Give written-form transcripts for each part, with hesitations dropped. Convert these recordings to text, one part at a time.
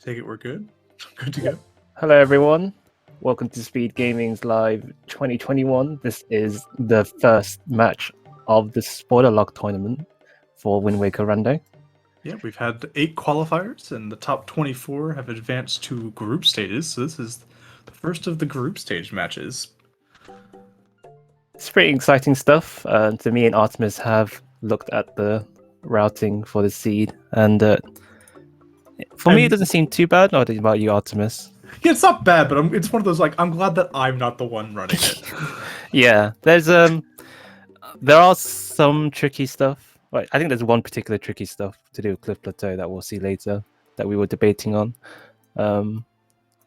Take it we're good. Good to go. Hello everyone, welcome to SpeedGaming's Live 2021. This is the first match of the spoiler lock tournament for Wind Waker Rando. Yeah, we've had 8 qualifiers, and the top 24 have advanced to group stages. So this is the first of the group stage matches. It's pretty exciting stuff. So me and Artemis have looked at the routing for the seed, and for me it doesn't seem too bad. Not about you, Artemis. Yeah, it's not bad, but it's one of those, like, I'm glad that I'm not the one running it. Yeah, there are some tricky stuff. Right, I think there's one particular tricky stuff to do with Cliff Plateau that we'll see later that we were debating on, and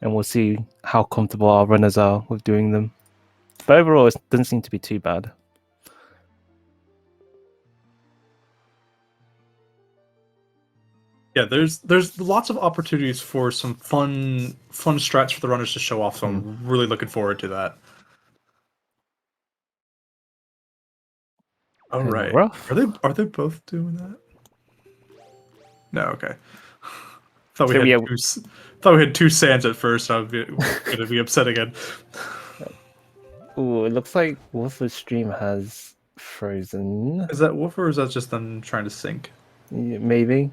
we'll see how comfortable our runners are with doing them. But overall, it doesn't seem to be too bad. Yeah, there's lots of opportunities for some fun strats for the runners to show off. So I'm really looking forward to that. All right, rough. are they both doing that? No, okay. Thought So, we yeah, had two sands at first. I was gonna be upset again. Ooh, it looks like Wolfer's stream has frozen. Is that Woofer, or is that just them trying to sync? Yeah, maybe.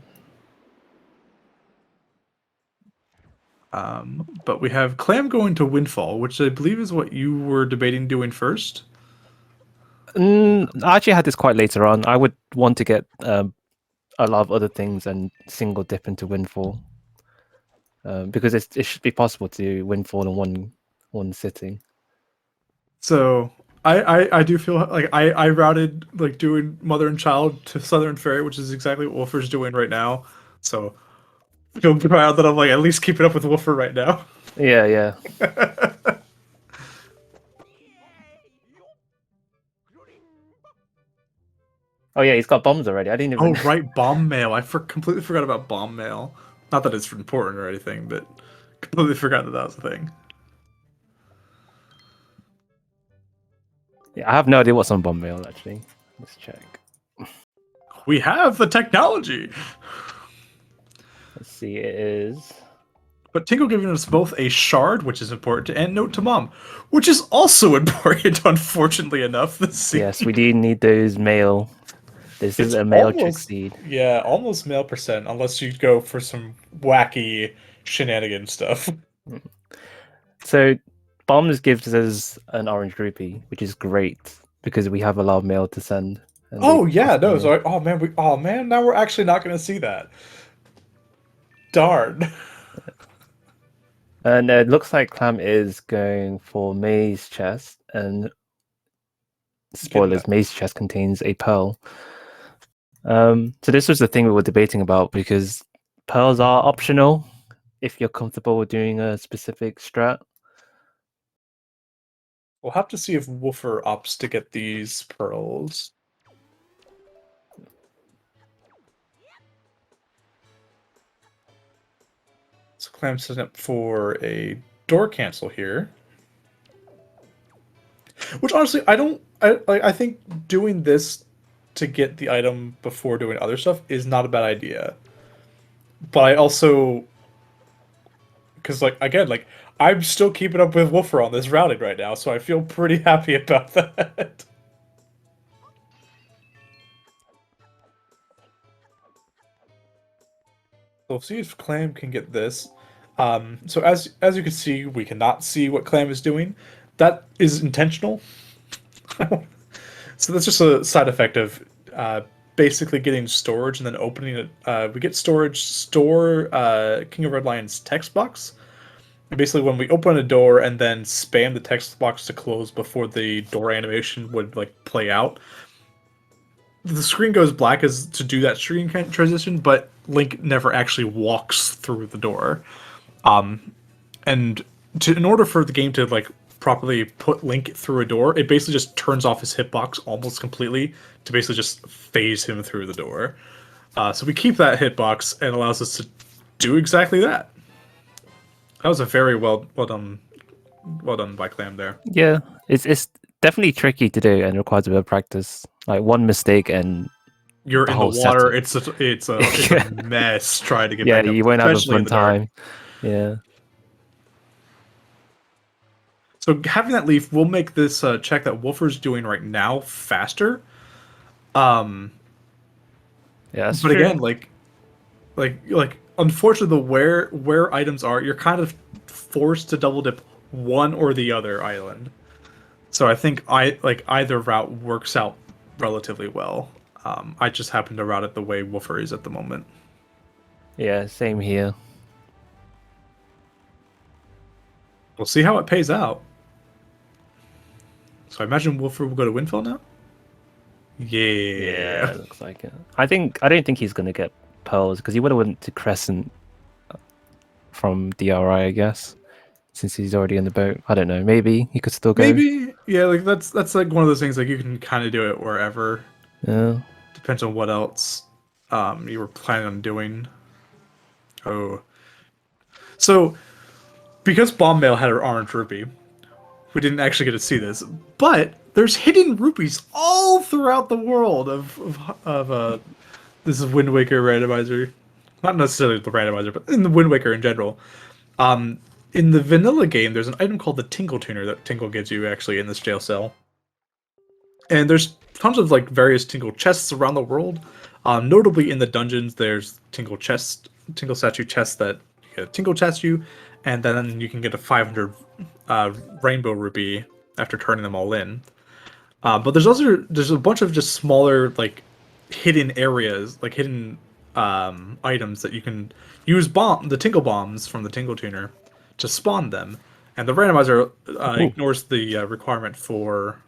But we have Clam going to Windfall, which I believe is what you were debating doing first. I actually had this quite later on. I would want to get a lot of other things and single dip into Windfall, because it should be possible to Windfall in one sitting. So I do feel like I routed like doing Mother and Child to Southern Fairy, which is exactly what Woofer's doing right now. So I feel proud that I'm like at least keeping up with Woofer right now. Yeah. Oh yeah, he's got bombs already. I didn't even. Oh right, bomb mail. I completely forgot about bomb mail. Not that it's important or anything, but completely forgot that was a thing. Yeah, I have no idea what's on bomb mail actually. Let's check. We have the technology. Let's see. It is. But Tingle giving us both a shard, which is important, and note to mom, which is also important. Unfortunately enough, Yes, we do need those mail. This is a mail trick seed. Yeah, almost mail percent, unless you go for some wacky shenanigan stuff. So, bombs gives us an orange rupee, which is great because we have a lot of mail to send. Oh yeah, no, sorry. Oh man, now we're actually not going to see that. Darn. And it looks like Clam is going for May's chest, and spoilers, May's chest contains a pearl. So this was the thing we were debating about, because pearls are optional if you're comfortable with doing a specific strat. We'll have to see if Woofer opts to get these pearls. So Clam's setting up for a door cancel here. Which honestly, I think doing this to get the item before doing other stuff is not a bad idea. But I also, because like again, like I'm still keeping up with Woofer on this routing right now, so I feel pretty happy about that. So we'll see if Clam can get this. So as you can see, we cannot see what Clam is doing. That is intentional. So that's just a side effect of basically getting storage and then opening it. We get store King of Red Lion's text box. And basically, when we open a door and then spam the text box to close before the door animation would like play out, the screen goes black as to do that screen transition, but Link never actually walks through the door. And in order for the game to like properly put Link through a door, it basically just turns off his hitbox almost completely to basically just phase him through the door. So we keep that hitbox and allows us to do exactly that. That was a very well done by Clam there. Yeah, it's definitely tricky to do and requires a bit of practice. Like one mistake and you're the in the whole water. setup. It's a mess trying to get Yeah, back up, you won't have a especially in fun the dark. time. Yeah. So having that leaf will make this check that Wolfer's doing right now faster. Um, Yeah, that's but true. again, like unfortunately, the where items are, you're kind of forced to double dip one or the other island. So I think either route works out relatively well. I just happen to route it the way Woofer is at the moment. Yeah, same here. We'll see how it pays out. So I imagine Woofer will go to Windfell now. Yeah, Yeah. it looks like it. I don't think he's gonna get pearls because he would have went to Crescent from DRI, I guess, since he's already in the boat. I don't know. Maybe he could still go. Maybe, yeah, like that's like one of those things like you can kind of do it wherever. Yeah. Depends on what else you were planning on doing. Oh. So because Bomb Mail had her orange rupee, we didn't actually get to see this, but there's hidden rupees all throughout the world of this is Wind Waker randomizer. Not necessarily the randomizer, but in the Wind Waker in general. Um in the vanilla game, there's an item called the Tingle Tuner that Tingle gives you actually in this jail cell. And there's tons of like various Tingle chests around the world. Notably in the dungeons, there's Tingle statue chests that you get a Tingle statue, and then you can get a 500 Rainbow Rupee after turning them all in. But there's a bunch of just smaller like hidden areas, like hidden items that you can use the Tingle bombs from the Tingle Tuner to spawn them, and the randomizer ignores the requirement for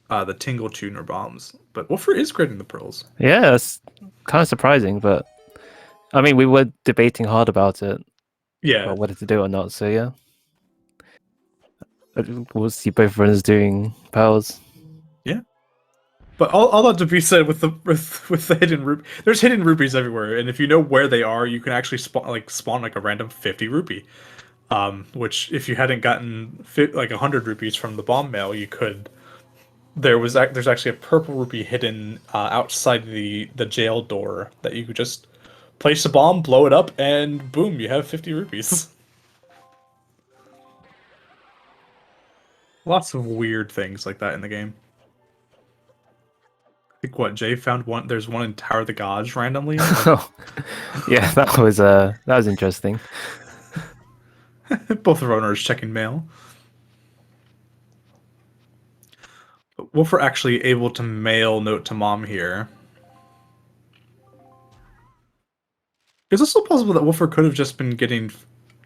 the Tingle Tuner bombs. But Wolfer is grading the pearls. Yeah, it's kind of surprising, but I mean, we were debating hard about it, Yeah, about whether to do it or not. So yeah, we'll see both runners doing pearls. yeah. But all that to be said with the hidden rupee, there's hidden rupees everywhere, and if you know where they are, you can actually spawn like a random 50 rupee. Which if you hadn't gotten like 100 rupees from the bomb mail, you could. There's actually a purple rupee hidden outside the jail door that you could just place a bomb, blow it up, and boom, you have 50 rupees. Lots of weird things like that in the game. I think what Jay found one. There's one in Tower of the Gods randomly. Yeah, that was interesting. Both are owners checking mail. But Wolfer actually able to mail note to mom here. It's also possible that Wolfer could have just been getting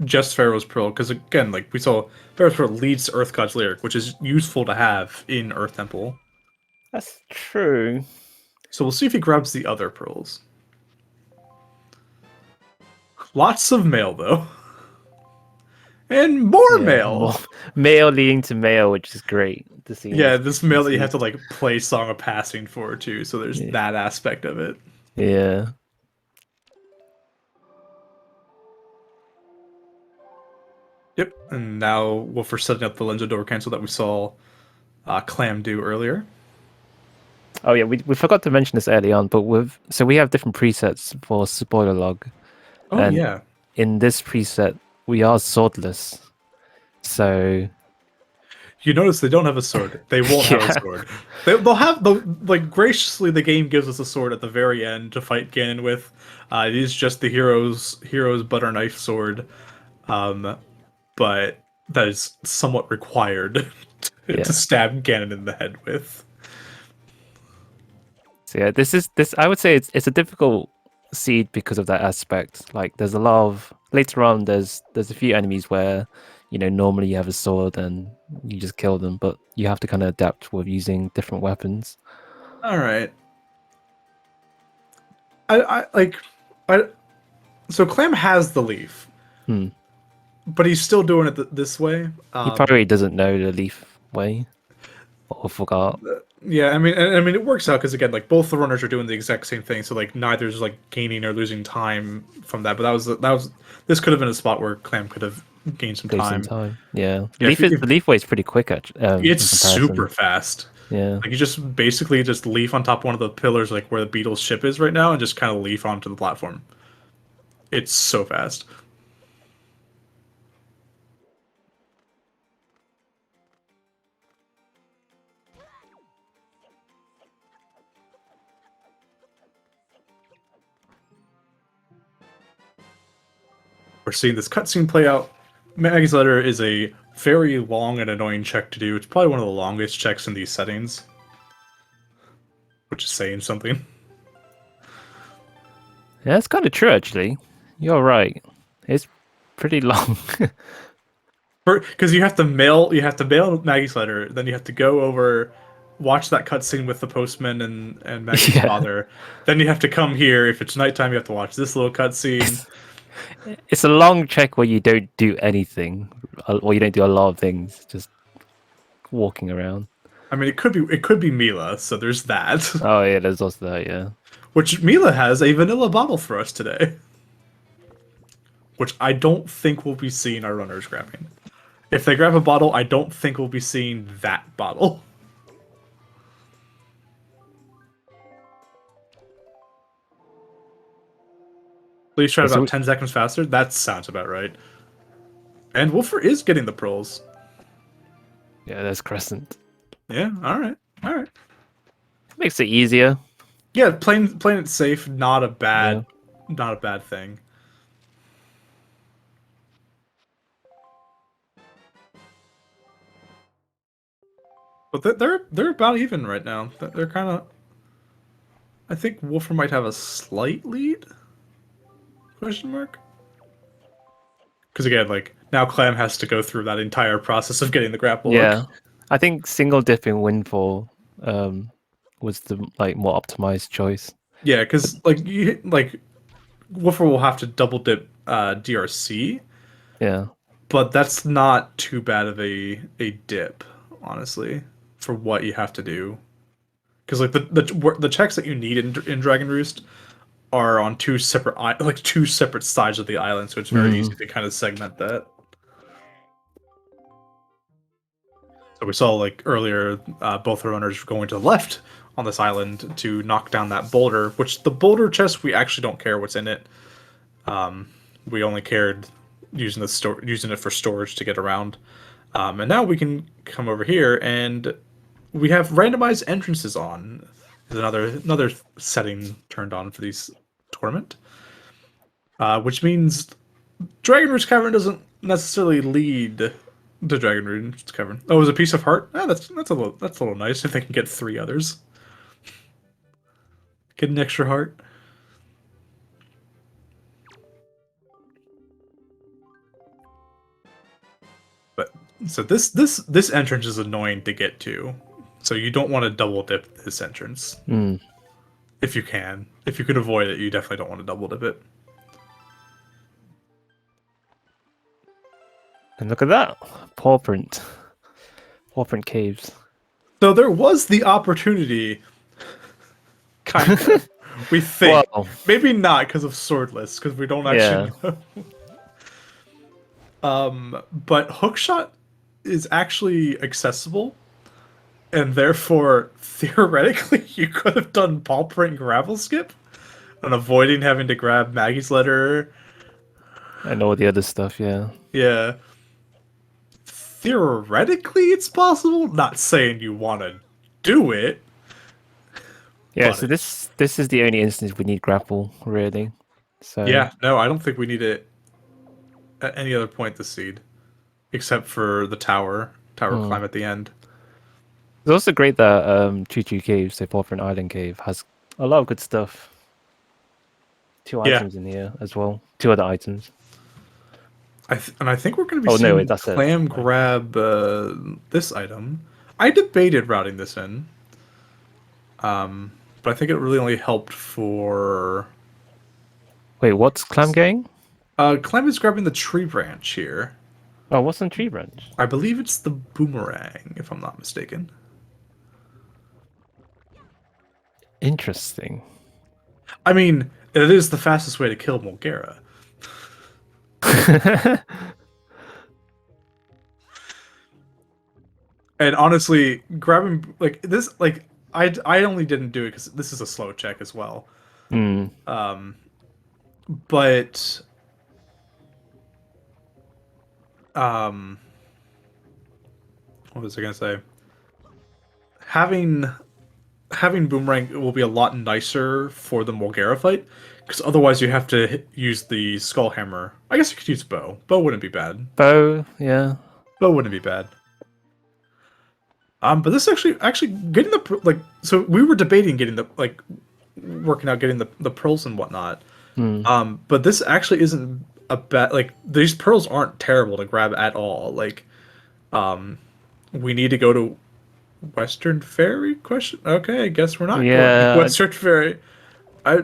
just Pharaoh's Pearl, because again, like we saw, Pharaoh's Pearl leads to Earthgod's Lyric, which is useful to have in Earth Temple. That's true. So we'll see if he grabs the other pearls. Lots of mail, though. And more mail! Mail leading to mail, which is great to see. Yeah, this mail that you have to like play Song of Passing for, too, so there's that aspect of it. Yeah. Yep, and now Wolfer setting up the Lenzo Door cancel that we saw Clam do earlier. Oh yeah, we forgot to mention this early on, but we have different presets for spoiler log. Oh and yeah. In this preset, we are swordless. So you notice they don't have a sword. They won't have a sword. They'll have like graciously the game gives us a sword at the very end to fight Ganon with. It is just the hero's butter knife sword. But that is somewhat required to stab Ganon in the head with. So yeah, this I would say it's a difficult seed because of that aspect. Like there's a lot of later on there's a few enemies where, you know, normally you have a sword and you just kill them, but you have to kind of adapt with using different weapons. All right. So Clam has the leaf, but he's still doing it this way. He probably doesn't know the leaf way, or forgot. Yeah, I mean, it works out because again, like both the runners are doing the exact same thing, so like neither's like gaining or losing time from that. But this could have been a spot where Clam could have gained some time. Yeah, the leaf way is pretty quick. It's super fast. Yeah. Like you just basically just leaf on top of one of the pillars, like where the beetle's ship is right now, and just kind of leaf onto the platform. It's so fast. We're seeing this cutscene play out. Maggie's letter is a very long and annoying check to do. It's probably one of the longest checks in these settings, which is saying something. Yeah, that's kind of true, actually. You're right. It's pretty long. Because you have to mail Maggie's letter, then you have to go over, watch that cutscene with the postman and Maggie's Yeah. father. Then you have to come here. If it's nighttime, you have to watch this little cutscene. It's a long check where you don't do anything, or you don't do a lot of things, just walking around. I mean, it could be Mila, so there's that. Oh yeah, there's also that. Yeah. Which Mila has a vanilla bottle for us today, which I don't think we'll be seeing our runners grabbing. If they grab a bottle, I don't think we'll be seeing that bottle. Please try about 10 seconds faster. That sounds about right. And Woofer is getting the pearls. Yeah, there's Crescent. Yeah, alright. Makes it easier. Yeah, playing it safe, not a bad thing. But they're about even right now. They're kind of. I think Woofer might have a slight lead. Question mark. Because again, like now, Clam has to go through that entire process of getting the grapple hook. Yeah, I think single dipping Windfall was the more optimized choice. Yeah, because Woofer will have to double dip DRC. Yeah. But that's not too bad of a dip, honestly, for what you have to do. Because like the checks that you need in Dragon Roost are on two separate sides of the island, so it's very easy to kind of segment that. So we saw like earlier, both the runners going to the left on this island to knock down that boulder. Which the boulder chest, we actually don't care what's in it. We only cared using it for storage to get around. And now we can come over here and we have randomized entrances on. There's another setting turned on for these tournament, which means Dragon Roost Cavern doesn't necessarily lead to Dragon Roost Cavern. Oh, it was a piece of heart. That's a little nice if they can get 3 others. Get an extra heart. But so this entrance is annoying to get to. So you don't want to double dip this entrance. If you can. If you can avoid it, you definitely don't want to double dip it. And look at that. Paw print. Paw print caves. So there was the opportunity, kind of, we think. Well, maybe not because of Swordless, because we don't actually know. But Hookshot is actually accessible, and therefore, theoretically, you could have done Paw Print Gravel Skip and avoiding having to grab Maggie's letter. And all the other stuff, yeah. Yeah. Theoretically, it's possible. Not saying you want to do it. Yeah, so this is the only instance we need grapple, really. So yeah, no, I don't think we need it at any other point this seed, except for the tower climb at the end. It's also great that Choo Choo Cave, so Paw Print Island Cave, has a lot of good stuff. 2 items in here as well. 2 other items. I think we're going to be seeing Clam grab this item. I debated routing this in, but I think it really only helped for... Wait, what's Clam getting? Clam is grabbing the tree branch here. Oh, what's on tree branch? I believe it's the boomerang, if I'm not mistaken. Interesting. I mean, it is the fastest way to kill Mulgara. And honestly, grabbing like this, like I only didn't do it because this is a slow check as well. Mm. Um, but um, what was I gonna say? Having having boomerang will be a lot nicer for the Molgara fight because otherwise you have to use the skull hammer. I guess you could use bow. Bow wouldn't be bad. Bow, yeah. Bow wouldn't be bad. But this actually getting like so we were debating getting the like working out getting the pearls and whatnot. Mm. But this actually isn't a bad like these pearls aren't terrible to grab at all. Like, we need to go to Western Ferry? Question. Okay, I guess we're not going to Yeah. Western Ferry. I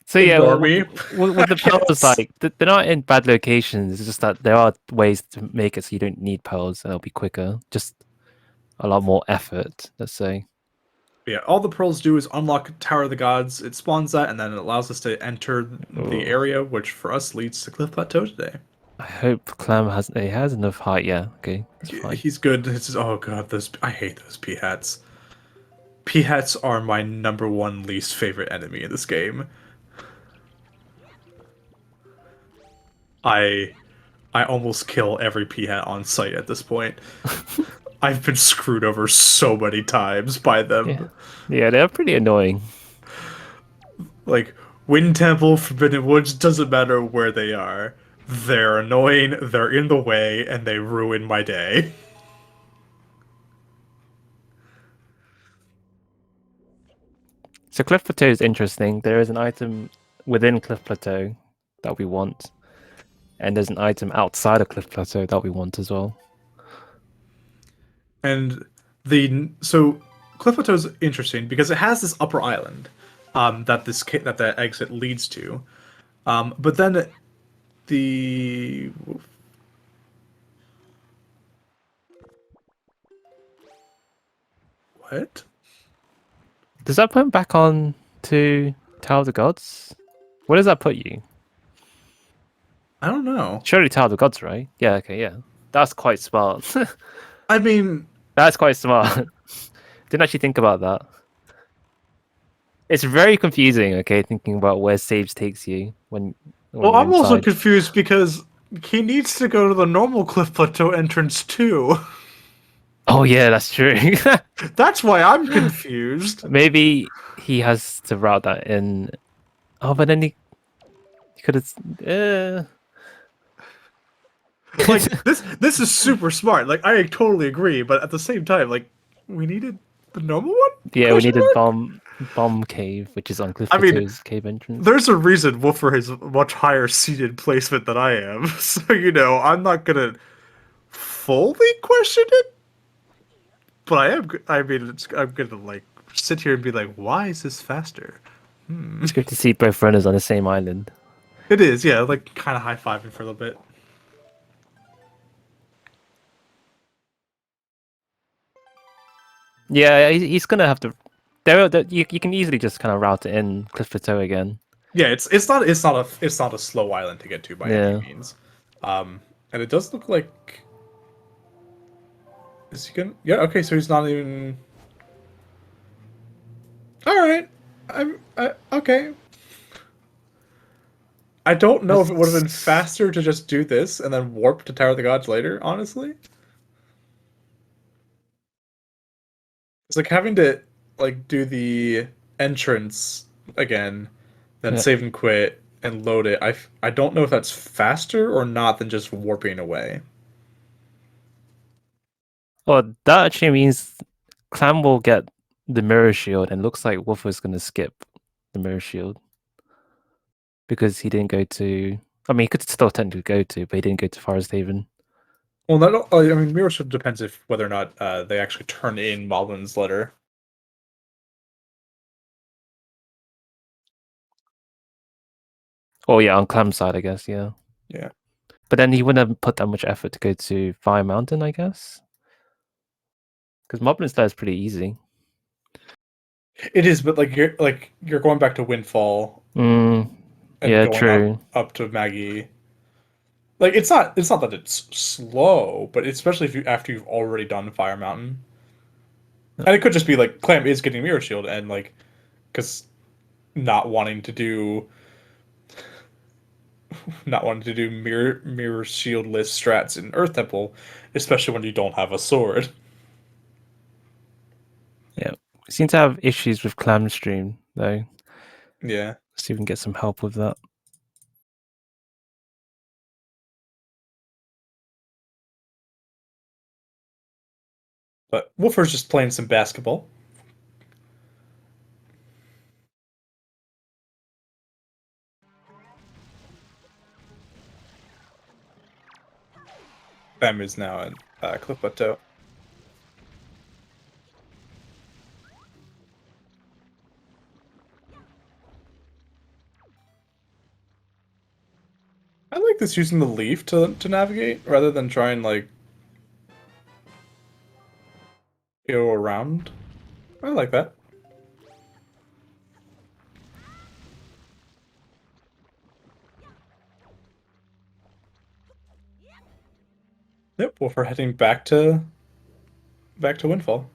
So yeah, ignore me. with the pearls, Yes. like they're not in bad locations. It's just that there are ways to make it so you don't need pearls and it'll be quicker. Just a lot more effort, let's say. Yeah, all the pearls do is unlock Tower of the Gods. It spawns that, and then it allows us to enter the Oh, area, which for us leads to Cliff Plateau today. I hope Clam has enough height. Yeah, okay, that's fine. He's good. It's oh god, those I hate those P hats. P hats are my number one least favorite enemy in this game. I I almost kill every P hat on sight at this point. I've been screwed over so many times by Yeah, them. yeah, they're pretty annoying. Like Wind Temple, Forbidden Woods, doesn't matter where they are. They're annoying, they're in the way, and they ruin my day. So Cliff Plateau is interesting. There is an item within Cliff Plateau that we want, and there's an item outside of Cliff Plateau that we want as well. And so Cliff Plateau is interesting because it has this upper island that that the exit leads to. But then the what? Does that put him back on to Tower of the Gods? Where does that put you? I don't know. Surely Tower of the Gods, right? Yeah, okay, yeah. That's quite smart. I mean, That's quite smart. Didn't actually think about that. It's very confusing, okay, thinking about where saves takes you when well, you're I'm also inside. confused because he needs to go to the normal Cliff Plateau entrance too. Oh yeah, that's true. That's why I'm confused. Maybe he has to route that in. Oh, but then he could have. Like this is super smart. Like I totally agree, but at the same time, like we needed the normal one? Yeah, we Question needed mark? bomb cave, which is on Cliff I mean, Plateau's cave entrance. there's a reason Woofer has much higher seated placement than I am. So I'm not gonna fully question it, but I am. I mean, I'm gonna like sit here and be like, why is this faster? It's good to see both runners on the same island. It is, yeah, like kind of high fiving for a little bit. Yeah, he's gonna have to. You can easily just kind of route it in Cliff Plateau again. Yeah, it's not a slow island to get to by any Yeah. means. And it does look like is he gonna? Yeah, okay, so he's not even. All right, okay. I don't know if it would have been faster to just do this and then warp to Tower of the Gods later. Honestly, it's like having to like do the entrance again, then Yeah. save and quit and load it. I don't know if that's faster or not than just warping away. Well, that actually means Clam will get the mirror shield, and looks like Wolf is gonna skip the mirror shield because he didn't go to. I mean, he could still technically go to, but he didn't go to Forest Haven. Well, not. I mean, Mirror Shield depends if whether or not they actually turn in Malvin's letter. Oh yeah, on Clam's side, I guess. Yeah, Yeah, but then he wouldn't have put that much effort to go to Fire Mountain, I guess, because Moblin's there is pretty easy. it is, but you're going back to Windfall Mm, and yeah, going true. up to Maggie. Like it's not that it's slow, but especially if you after you've already done Fire Mountain. And it could just be like Clam is getting Mirror Shield and like because not wanting to do mirror shieldless strats in Earth Temple, especially when you don't have a sword. Yeah, we seem to have issues with Clam Stream though. Yeah. See if we can get some help with that. But Woofer's just playing some basketball. Bam is now in Cliff Plateau. I like this using the leaf to navigate rather than try and like go around. I like that. Yep, well, we're heading back to Windfall.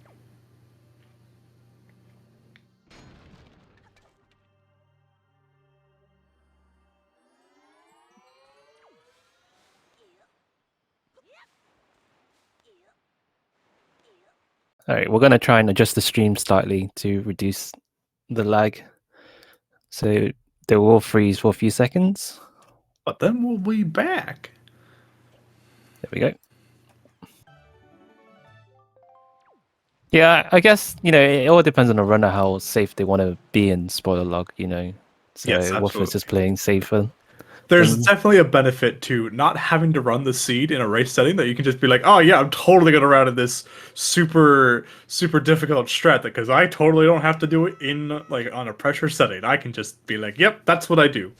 All right, we're gonna try and adjust the stream slightly to reduce the lag. So they will freeze for a few seconds. But then we'll be back. There we go. Yeah, I guess, it all depends on the runner how safe they want to be in spoiler log, So Yes, Wolfers is absolutely. playing safer. There's Then- definitely a benefit to not having to run the seed in a race setting that you can just be like, oh yeah, I'm totally gonna run in this super difficult strat because I totally don't have to do it in like on a pressure setting. I can just be like, yep, that's what I do.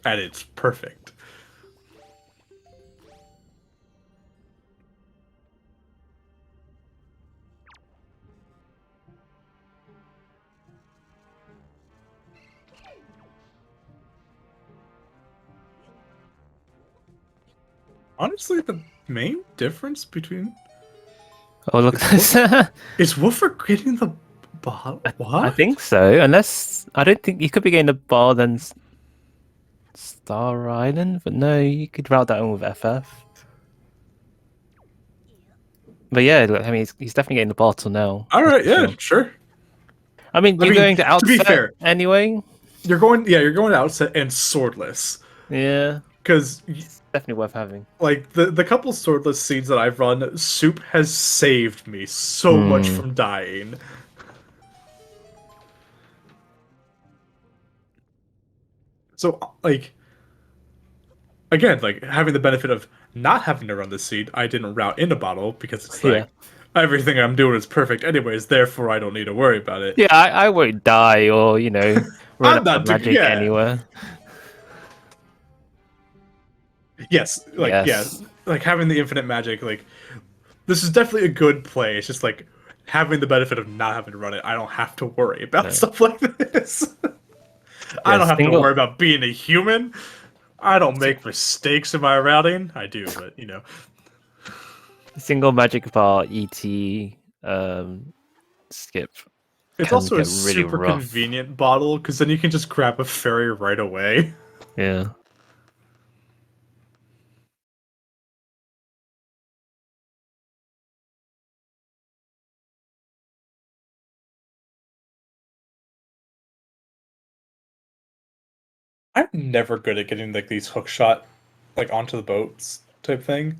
And it's perfect. Honestly, the main difference between Oh, look at this. is Woofer getting the ball. What? I think so. Unless, I don't think you could be getting the ball then Star Island, but no, you could route that in with FF. But yeah, look, I mean, he's definitely getting the bottle now. All right, that's for yeah, sure. I mean, you're going to To be outset fair, anyway. you're going to outset and swordless Yeah, because it's definitely worth having. like the couple swordless seeds that I've run, Soup has saved me so much from dying. So like again, like having the benefit of not having to run the seed, I didn't route in a bottle because it's like Yeah. everything I'm doing is perfect anyways, therefore I don't need to worry about it. Yeah, I won't die or, run I'm out not of magic yeah. anywhere. Yes, like Yes. like having the infinite magic, like this is definitely a good play. It's just like having the benefit of not having to run it. I don't have to worry about No. stuff like this. I Yeah, don't have to worry about being a human. I don't make mistakes in my routing. I do, but single magic bar ET skip it's can also a get really super rough. convenient bottle because then you can just grab a fairy right away. Yeah. I'm never good at getting like these hook shot like onto the boats type thing.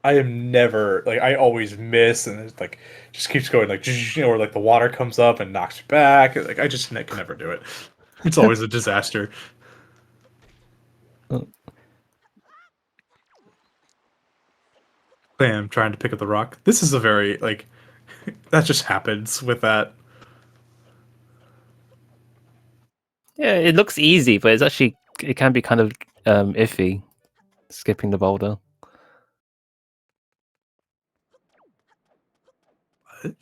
I am never like I always miss and it like just keeps going like or like the water comes up and knocks you back. Like I just can never do it. It's always a disaster. Oh. I'm trying to pick up the rock. This is a very like that just happens with that. Yeah, it looks easy, but it can be kind of iffy skipping the boulder. What?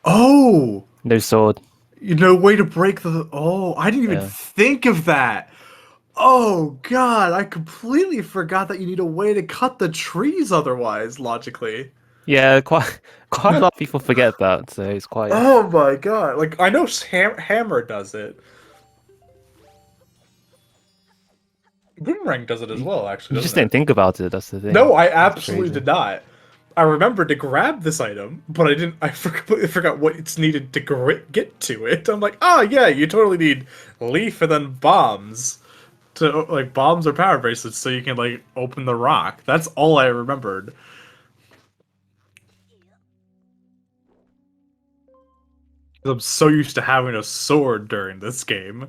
Oh, No sword. way to break the. Oh, I didn't even Yeah. think of that. Oh god, I completely forgot that you need a way to cut the trees otherwise, logically. Yeah, quite a lot of people forget that, so it's quite. Oh my god. Like, I know Hammer does it. Boomerang does it as You, well, actually, you just doesn't it? didn't think about it. That's the thing. No, I That's absolutely crazy. did not. I remembered to grab this item, but I didn't. Completely forgot what it's needed to get to it. I'm like, oh yeah, you totally need leaf and then bombs to like bombs or power bracelets so you can like open the rock. That's all I remembered. I'm so used to having a sword during this game.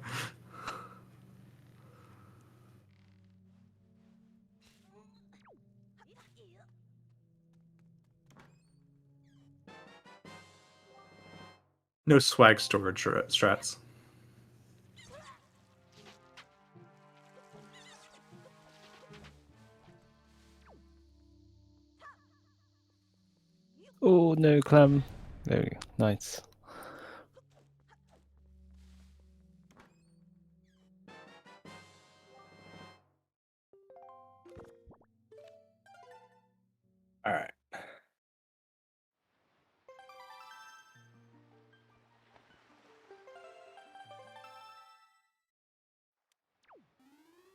No swag storage strats. Oh no, clam. There we go. Nice. All right.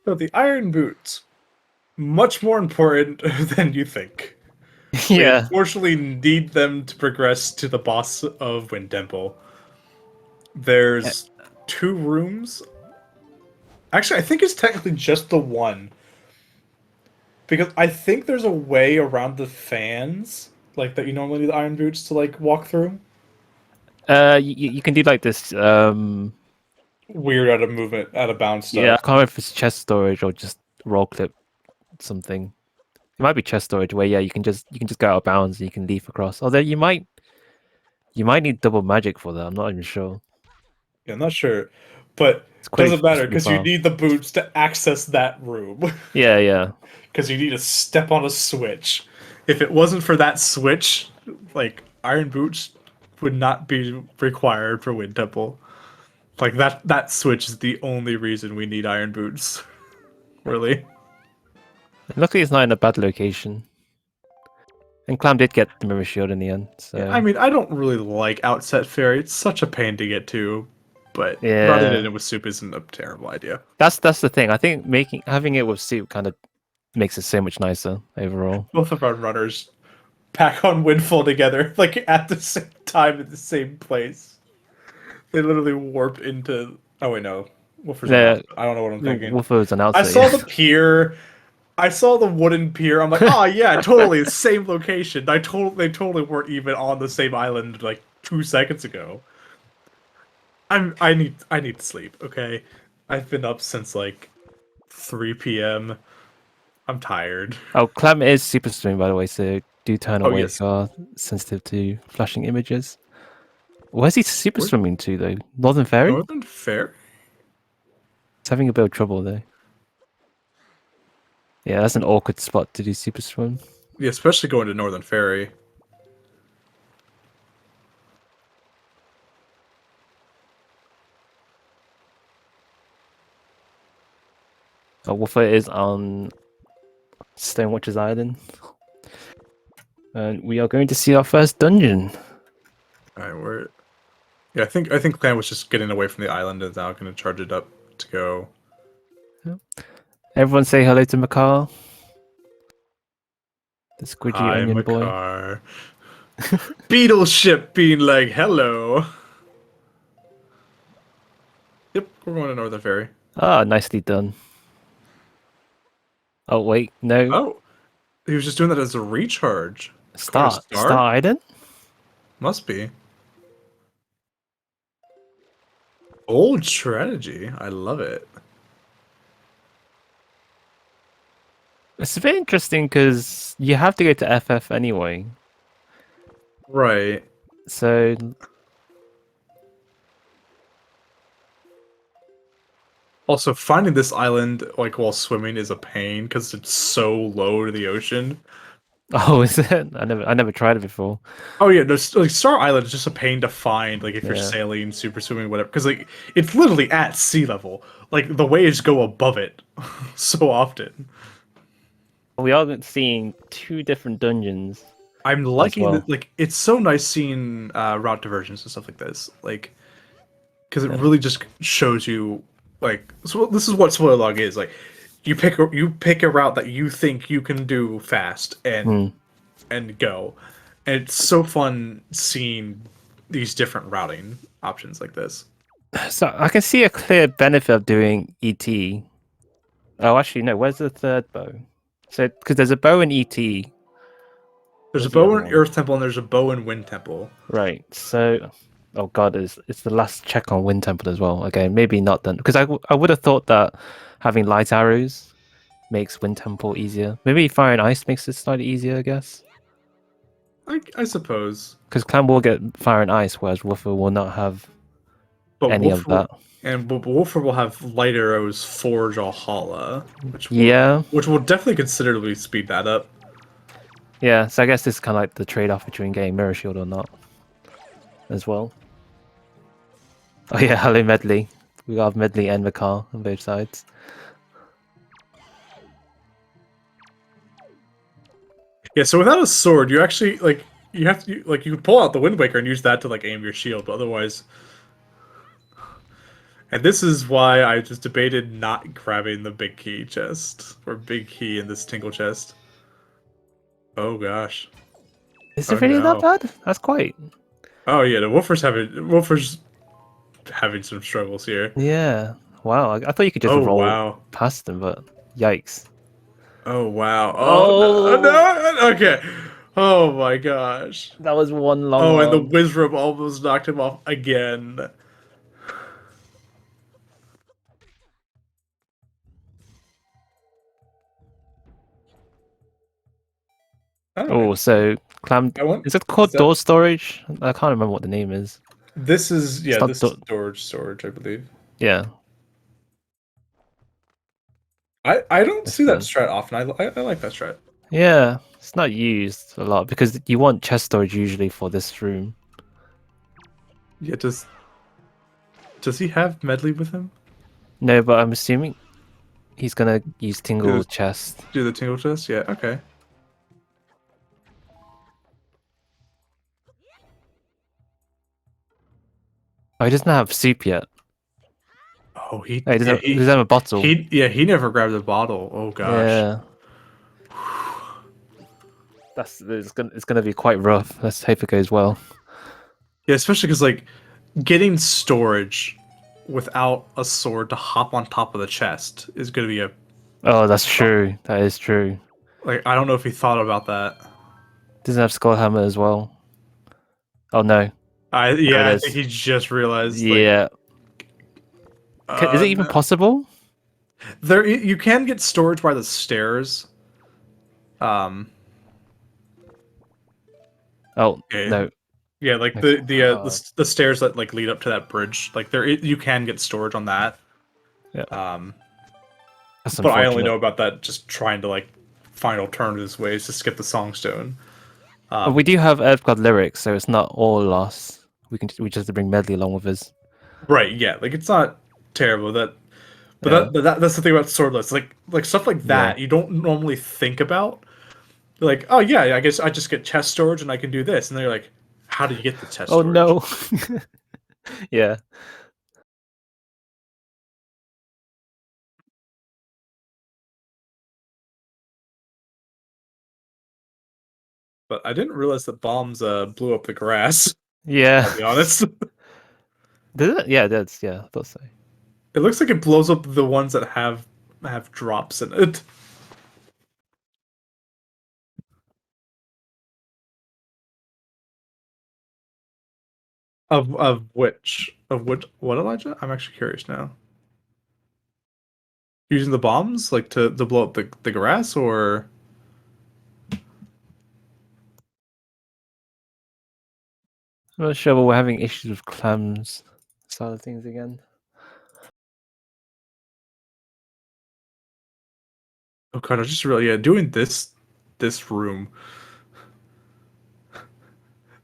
So the iron boots, much more important than you think. We Yeah. unfortunately need them to progress to the boss of Wind Temple. There's 2 rooms. Actually, I think it's technically just the one. Because I think there's a way around the fans, like that you normally need the iron boots to like walk through. You can do like this. Weird out of movement, out of bounds Yeah, I stuff. can't remember if it's chest storage or just roll clip something. It might be chest storage where you can just go out of bounds and you can leap across. Although you might need double magic for that. I'm not even sure. Yeah, I'm not sure, but It's quite doesn't matter pretty because you far. need the boots to access that room. Yeah, yeah. Because you need to step on a switch. If it wasn't for that switch, like iron boots would not be required for Wind Temple. Like that switch is the only reason we need iron boots. Really. Luckily, it's not in a bad location. And Clam did get the mirror shield in the end, Yeah, I so mean, I don't really like Outset Fairy. It's such a pain to get to, but running yeah. it with soup isn't a terrible idea. That's the thing. I think having it with soup kind of makes it so much nicer overall. Both of our runners pack on Windfall together, like at the same time in the same place. They literally warp into. Oh wait, no, Wolfer's on The out. I don't know what I'm thinking. Wolfers an I outset, saw yeah. the pier. I saw the wooden pier. I'm like, oh yeah, totally same location. They totally weren't even on the same island like 2 seconds ago. I need sleep. Okay, I've been up since like 3 p.m. I'm tired. Oh, Clam is super stream, by the way, so do turn Oh away if yes, you are sensitive to flashing images. Where's he super we're swimming to, though? Northern Ferry? Northern Fair. It's having a bit of trouble, though. Yeah, that's an awkward spot to do super swim. Yeah, especially going to Northern Ferry. Oh, Woofer is on Stonewatcher's Island. And we are going to see our first dungeon. All right, we're. Yeah, I think Clan was just getting away from the island and is now going to charge it up to go. Everyone say hello to Makar. The squidgy Hi, onion boy. Makar. Beetle ship being like, hello. Yep, we're going to Northern Ferry. Ah, nicely done. Oh, wait, no. Oh, he was just doing that as a recharge. Going to Star start? Island? Must be. Old strategy. I love it. It's a bit interesting because you have to go to FF anyway. Right. So Also, finding this island like while swimming is a pain because it's so low to the ocean. Oh, is it? I never tried it before. Oh yeah, there's like Star Island is just a pain to find. Like if you're Yeah. sailing, super swimming, whatever, because like it's literally at sea level. Like the waves go above it so often. We are seeing two different dungeons I'm as liking well. that. Like it's so nice seeing route diversions and stuff like this. Like because it Yeah. really just shows you like so this is what spoiler log is like. You pick a route that you think you can do fast Hmm. and go. And it's so fun seeing these different routing options like this. So I can see a clear benefit of doing ET. Oh, actually, no. Where's the third bow? So, because there's a bow in ET. There's a Where's the bow other in one? Earth Temple and there's a bow in Wind Temple. Right. So, oh god, it's the last check on Wind Temple as well. Okay, maybe not then, because I would have thought that having light arrows makes Wind Temple easier. Maybe Fire and Ice makes it slightly easier, I guess. I suppose. Because Clan will get Fire and Ice, whereas Woofer will not have But any of that. Wolfer will have light arrows Forge Alhalla, Yeah, which will definitely considerably speed that up. yeah. So I guess this is kind of like the trade-off between getting Mirror Shield or not, as well. Oh yeah, hello Medley. We got Medley and Makar on both sides. Yeah, so without a sword, you actually like you have to like you can pull out the Wind Waker and use that to like aim your shield, but otherwise. And this is why I just debated not grabbing the big key chest or big key in this tingle chest. Oh gosh. Is Oh it really that no. bad? That's quite. Oh yeah, the Wolfer's having some struggles here. Yeah. Wow. I thought you could just Oh roll wow. past them, but yikes. Oh wow. Oh no, Oh, no. Okay. Oh my gosh. that was one long Oh, and the arm. Wizrobe almost knocked him off again. Oh, Oh, so clam. I want. Is it Is called that? door storage? I can't remember what the name is. This is It's yeah. not This is door. storage, I believe. Yeah. I don't That's see that good. strat often. I like that strat. Yeah, it's not used a lot because you want chest storage usually for this room. Yeah. Does he have medley with him? No, but I'm assuming he's gonna use Do Tingle the, chest. do the tingle chest? Yeah. Okay. Oh, he doesn't have soup yet. Oh, he Oh, yeah he doesn't have a bottle. he never grabbed the bottle. Oh gosh. Yeah, it's gonna be quite rough. Let's hope it goes well. Yeah, especially because like getting storage without a sword to hop on top of the chest is gonna be a Oh, that's true. That is true. like I don't know if he thought about that. Doesn't have skull hammer as well. Oh no, there it I think is. he just realized like Yeah, is it even no. possible? There you can get storage by the stairs. Um Oh yeah, no. yeah, like Okay. the stairs that like lead up to that bridge. Like you can get storage on that. Yeah, Um that's but I only unfortunate. know about that just trying to like find alternative ways to skip the songstone. But we do have Earth God lyrics, so it's not all lost. We just have to bring Medley along with us. Right, yeah, like it's not terrible that but Yeah, that's the thing about swordless. Like stuff like yeah. that you don't normally think about. You're like, oh yeah, I guess I just get chest storage and I can do this. And then you're like, how do you get the chest Oh storage? no. Yeah. But I didn't realize that bombs blew up the grass. Yeah. I'll be honest. Does it? Yeah, that's yeah, I thought so. It looks like it blows up the ones that have drops in it. Of which what Elijah? I'm actually curious now. Using the bombs like to blow up the grass or I'm not sure, but we're having issues with clams side of things again. oh god, I just really yeah doing this room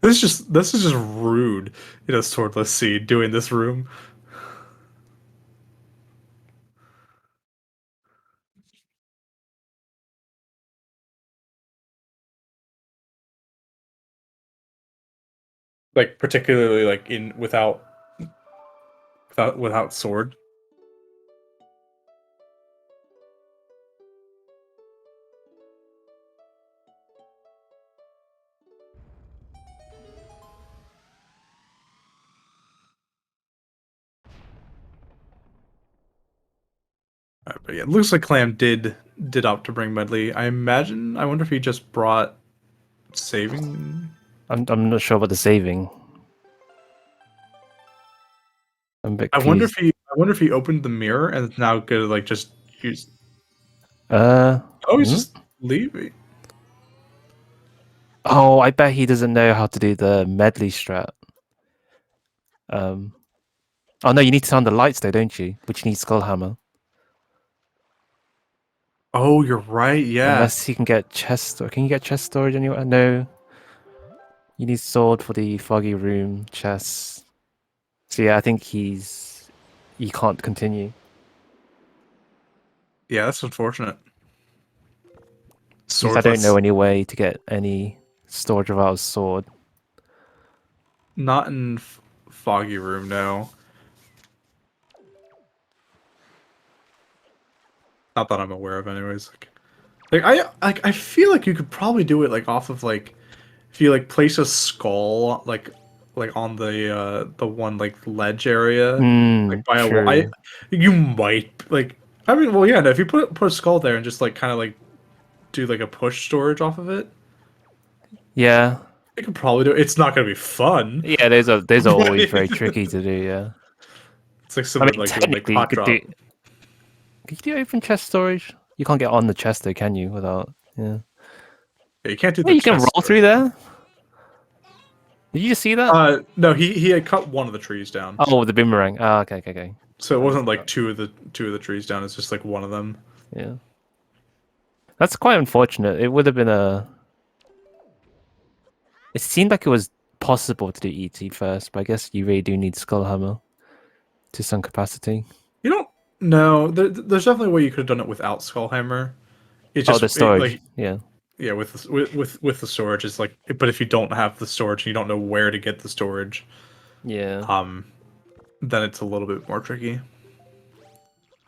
This is just rude in a swordless scene doing this room. Like particularly like in without sword. But yeah, it looks like Clam did opt to bring Medley. I wonder if he just brought saving. I'm not sure about the saving. I'm a bit confused. I wonder if he opened the mirror and it's now gonna like just use. Uh, Oh, he's hmm? just leaving. Oh, I bet he doesn't know how to do the medley strat. Oh no, you need to turn on the lights though, don't you? Which needs Skullhammer. Oh, you're right. Yeah. Unless he can get chest, or can you get chest storage anywhere? No. You need sword for the foggy room, chest. So yeah, I think he can't continue. Yeah, that's unfortunate. Because I don't know Swordless. any way to get any storage without a sword. Not in foggy room, no. Not that I'm aware of, anyways. I feel like you could probably do it like off of like if you like place a skull like on the one like ledge area like by a wall. True. You might like I mean well yeah no, if you put a skull there and just like kind of like do like a push storage off of it, Yeah. you could probably do it. It's not gonna be fun. Yeah, those are But always very tricky to do, yeah. it's like I similar to mean like doing like technically you pot could drop. do open chest storage? You can't get on the chest though, can you? Without yeah. Yeah, you can't do Oh, the you can chest roll storage. through there? Did you just see that? No, he had cut one of the trees down. Oh, the boomerang. Oh, okay. So it I wasn't like forgot. two of the trees down, it's just like one of them. Yeah. That's quite unfortunate. It would have been a. It seemed like it was possible to do ET first, but I guess you really do need Skullhammer to some capacity. You don't know. There's definitely a way you could have done it without Skullhammer. It's Oh, just the storage. like Yeah. yeah, with the storage, it's like. But if you don't have the storage and you don't know where to get the storage, Yeah. then it's a little bit more tricky.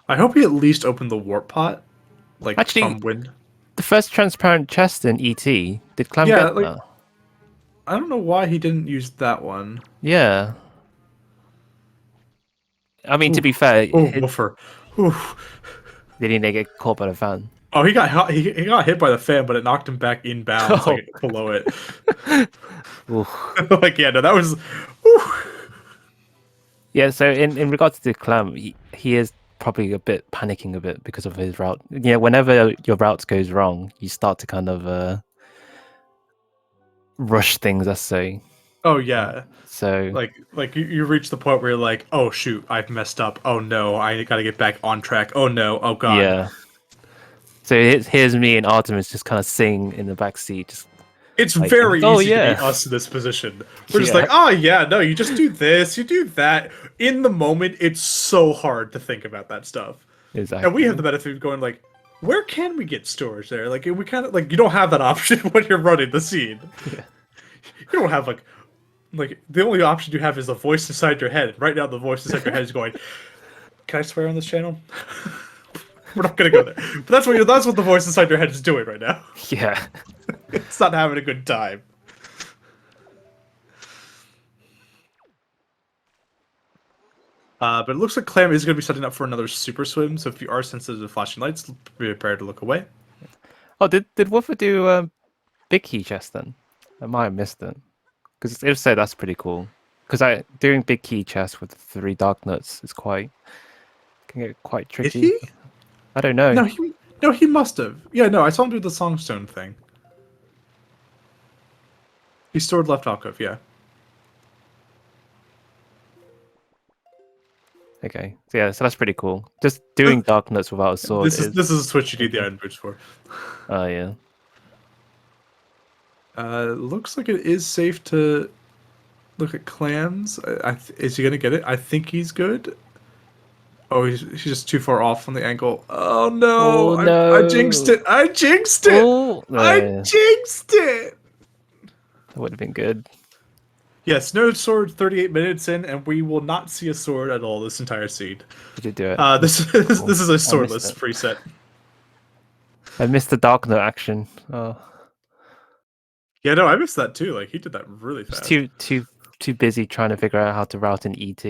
I hope he at least opened the warp pot, like Actually, from wind. the first transparent chest in ET, did Clam Yeah, get like that? I don't know why he didn't use that one. Yeah. I mean, to Ooh, be fair, woofer. Ooh. did he not get caught by the fan? Oh, he got hit by the fan, but it knocked him back inbounds, Oh. like below it. Oof. Like yeah, no, that was. Whew. Yeah, so in regards to Clam, he is probably a bit panicking a bit because of his route. Yeah, whenever your route goes wrong, you start to kind of rush things, let's say. Oh yeah, So like you reach the point where you're like, oh shoot, I've messed up. Oh no, I gotta get back on track. Oh no, oh god. yeah. So here's me and Artemis just kind of sing in the back seat, just It's like, very oh easy to be yeah, us in this position. We're just yeah, like, oh yeah, no, you just do this, you do that. In the moment, it's so hard to think about that stuff. And we have the exactly. benefit of going like, where can we get storage there? Like we kind of like you don't have that option when you're running the scene. Yeah. You don't have like the only option you have is the voice inside your head. Right now, the voice inside your head is going, "Can I swear on this channel?" We're not gonna go there. But that's what the voice inside your head is doing right now. Yeah. It's not having a good time. But it looks like Clam is going to be setting up for another super swim. So if you are sensitive to flashing lights, be prepared to look away. Oh, did Woofer do big key chest then? I might have missed it. Because if so, that's pretty cool. Because doing big key chest with 3 dark nuts is can get quite Did tricky. he? I don't know. No, he must have. Yeah, no, I saw him do the songstone thing. He stored left alcove, yeah. Okay, so yeah, so that's pretty cool. Just doing dark nuts without a sword This is a switch you need the tricky. iron boots for. Oh yeah. Looks like it is safe to look at clams. Is he gonna get it? I think he's good. Oh, he's just too far off on the angle. Oh no! Oh I jinxed no! it! I jinxed it! Oh, I no. jinxed it! That would have been good. Yes, no sword 38 minutes in, and we will not see a sword at all this entire seed. Did you do it? This is a I missed swordless it. preset. I missed the Dark Note action. Oh, Yeah, no, I missed that too. Like he did that really I was fast. too busy trying to figure out how to route an ET.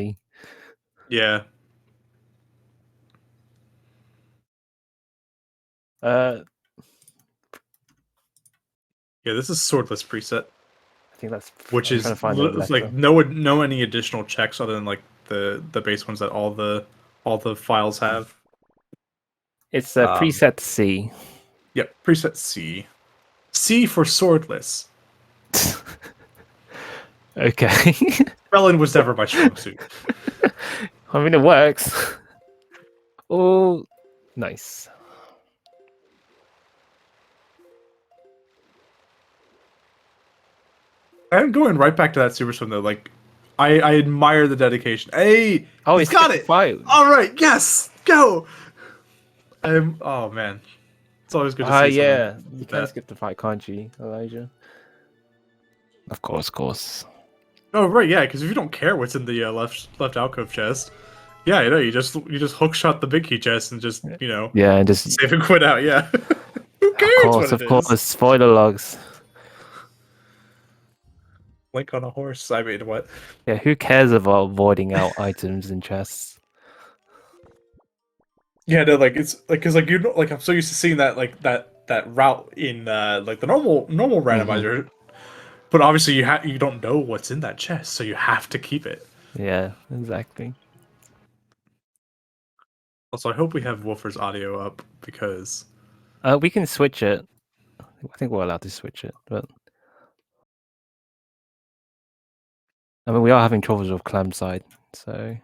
Yeah. Uh, Yeah, this is swordless preset, I think that's. which I'm trying is to find a it's like letter. no any additional checks other than like the base ones that all the files have. It's a Um, preset C. Yep, preset C. C for swordless. Okay. Relin was never my strong suit. I mean, it works. Oh, nice. I'm going right back to that super swim though. Like, I admire the dedication. Hey, Oh, he's it's got it. fight. All right, yes, go. Oh man, it's always good to see someone Yeah. You with can that. skip the fight, can't you, Elijah? Of course. Oh right, yeah, because if you don't care what's in the left alcove chest, yeah, you know, you just hook shot the big key chest and just Yeah, and just save and quit out. Yeah, who cares what it of course, is? spoiler logs. Link on a horse. I mean, what? Yeah, who cares about voiding out items and chests? Yeah, no, like it's like because like like I'm so used to seeing that like that route in like the normal randomizer, but obviously you don't know what's in that chest, so you have to keep it. Yeah, exactly. Also, I hope we have Woofer's audio up because We can switch it. I think we're allowed to switch it, but I mean, we are having troubles with clam side, so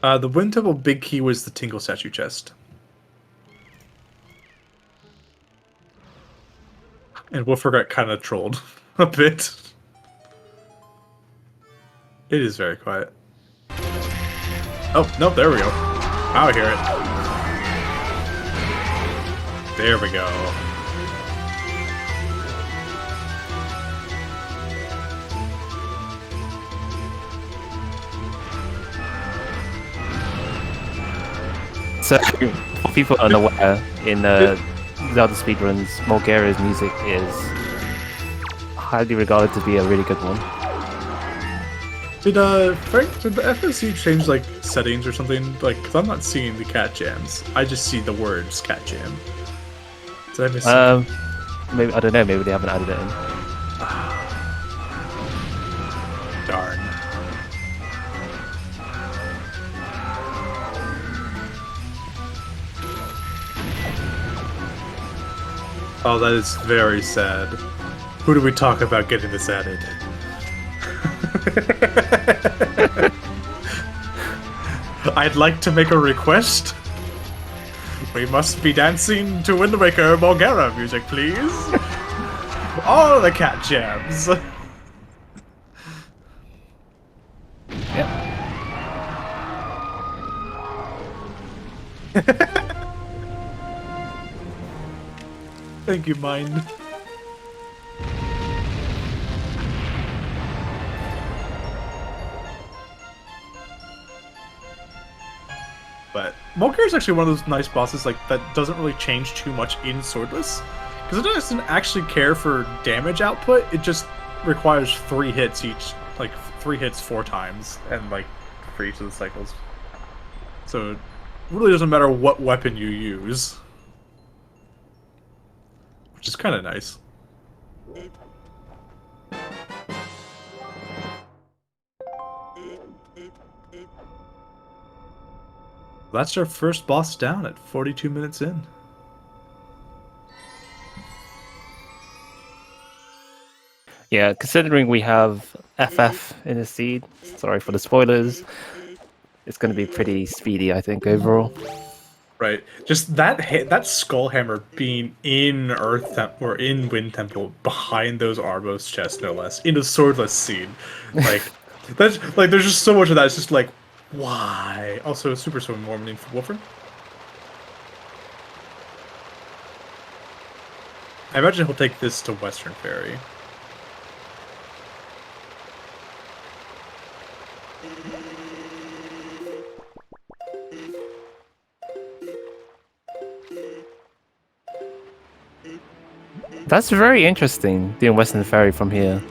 the Wind Temple big key was the Tingle statue chest, and Woofer got kind of trolled a bit. It is very quiet. Oh no, there we go. Now I hear it. There we go. So, for people unaware, in Zelda speedruns, Mulgaria's music is highly regarded to be a really good one. Did Frank, did the FSC change like settings or something? Like, cause I'm not seeing the cat jams. I just see the words cat jam. Did I miss something? Maybe, I don't know. Maybe they haven't added it in. Darn. Oh, that is very sad. Who do we talk about getting this added? I'd like to make a request. We must be dancing to Wind Waker Bulgara music, please. All the cat jams. Yep. Thank you, Mind. But Mulcair is actually one of those nice bosses like that doesn't really change too much in Swordless, because it doesn't actually care for damage output. It just requires 3 hits each, like 3 hits 4 times, and like for each of the cycles. So it really doesn't matter what weapon you use, which is kind of nice. That's our first boss down at 42 minutes in. Yeah, considering we have FF in the seed, sorry for the spoilers, it's going to be pretty speedy, I think, overall. Right, just that skull hammer being in or in Wind Temple behind those Arbos chests, no less, in a swordless scene, like that's like there's just so much of that. It's just like why? Also, super swim warning for Wolfern. I imagine he'll take this to Western Ferry. That's very interesting, doing Western Ferry from here.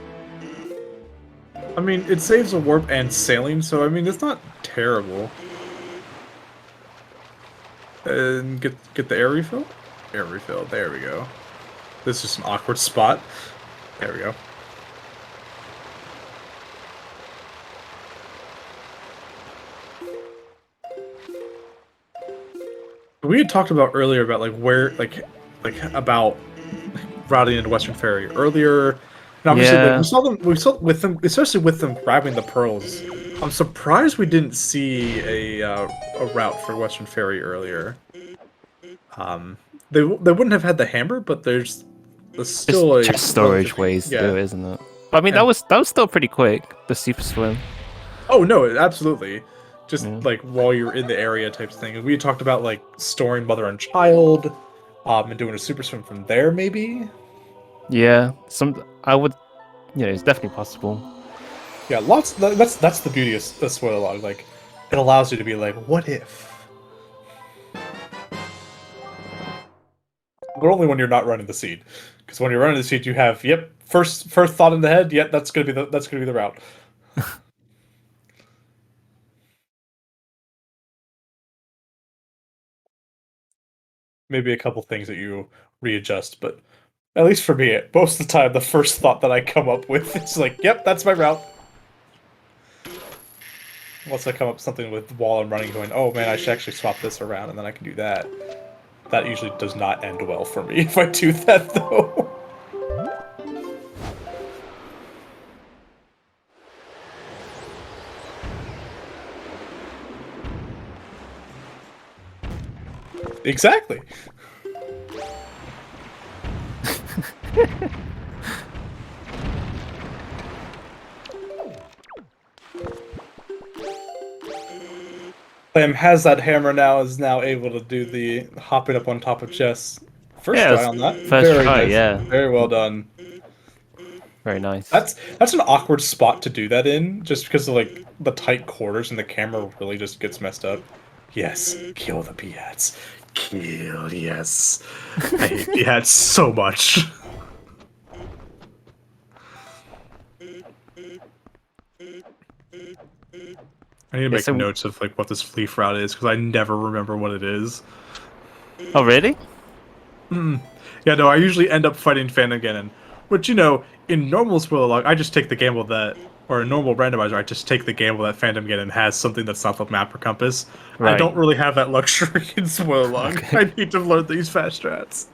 I mean, it saves a warp and sailing, so I mean, it's not terrible. And get the air refill? Air refill, there we go. This is an awkward spot. There we go. We had talked about earlier about like where like about routing into Western Ferry earlier. And obviously Yeah. like, we saw with them, especially with them grabbing the pearls. I'm surprised we didn't see a route for Western Ferry earlier. They wouldn't have had the hammer, but there's still Just a chest storage ways to do it, isn't it? But I mean, that was still pretty quick. The super swim. Oh no, absolutely. Just Yeah. like while you're in the area types thing. We talked about like storing mother and child, and doing a super swim from there maybe. Yeah, I would, it's definitely possible. Yeah, lots. That's the beauty of spoiler log. Like, it allows you to be like, what if? But only when you're not running the seed, because when you're running the seed, you have first thought in the head. Yep, that's gonna be the route. Maybe a couple things that you readjust, but at least for me, most of the time, the first thought that I come up with is like, yep, that's my route. Once I come up with something with while I'm running, going, oh man, I should actually swap this around, and then I can do that. That usually does not end well for me if I do that, though. Exactly. Clam has that hammer now, is now able to do the hopping up on top of chests. First try on that. First Very try, nice. yeah. Very well done. Very nice. That's an awkward spot to do that in, just because of like the tight quarters and the camera really just gets messed up. Yes, kill the Piats. Kill, yes. I hate Piats so much. I need to make notes of like what this leaf route is, because I never remember what it is. Oh, really? Yeah, no, I usually end up fighting Phantom Ganon. Which, in normal spoiler log, I just take the gamble that, or a normal randomizer, I just take the gamble that Phantom Ganon has something that's not the map or compass. Right. I don't really have that luxury in spoiler log. Okay. I need to learn these fast strats.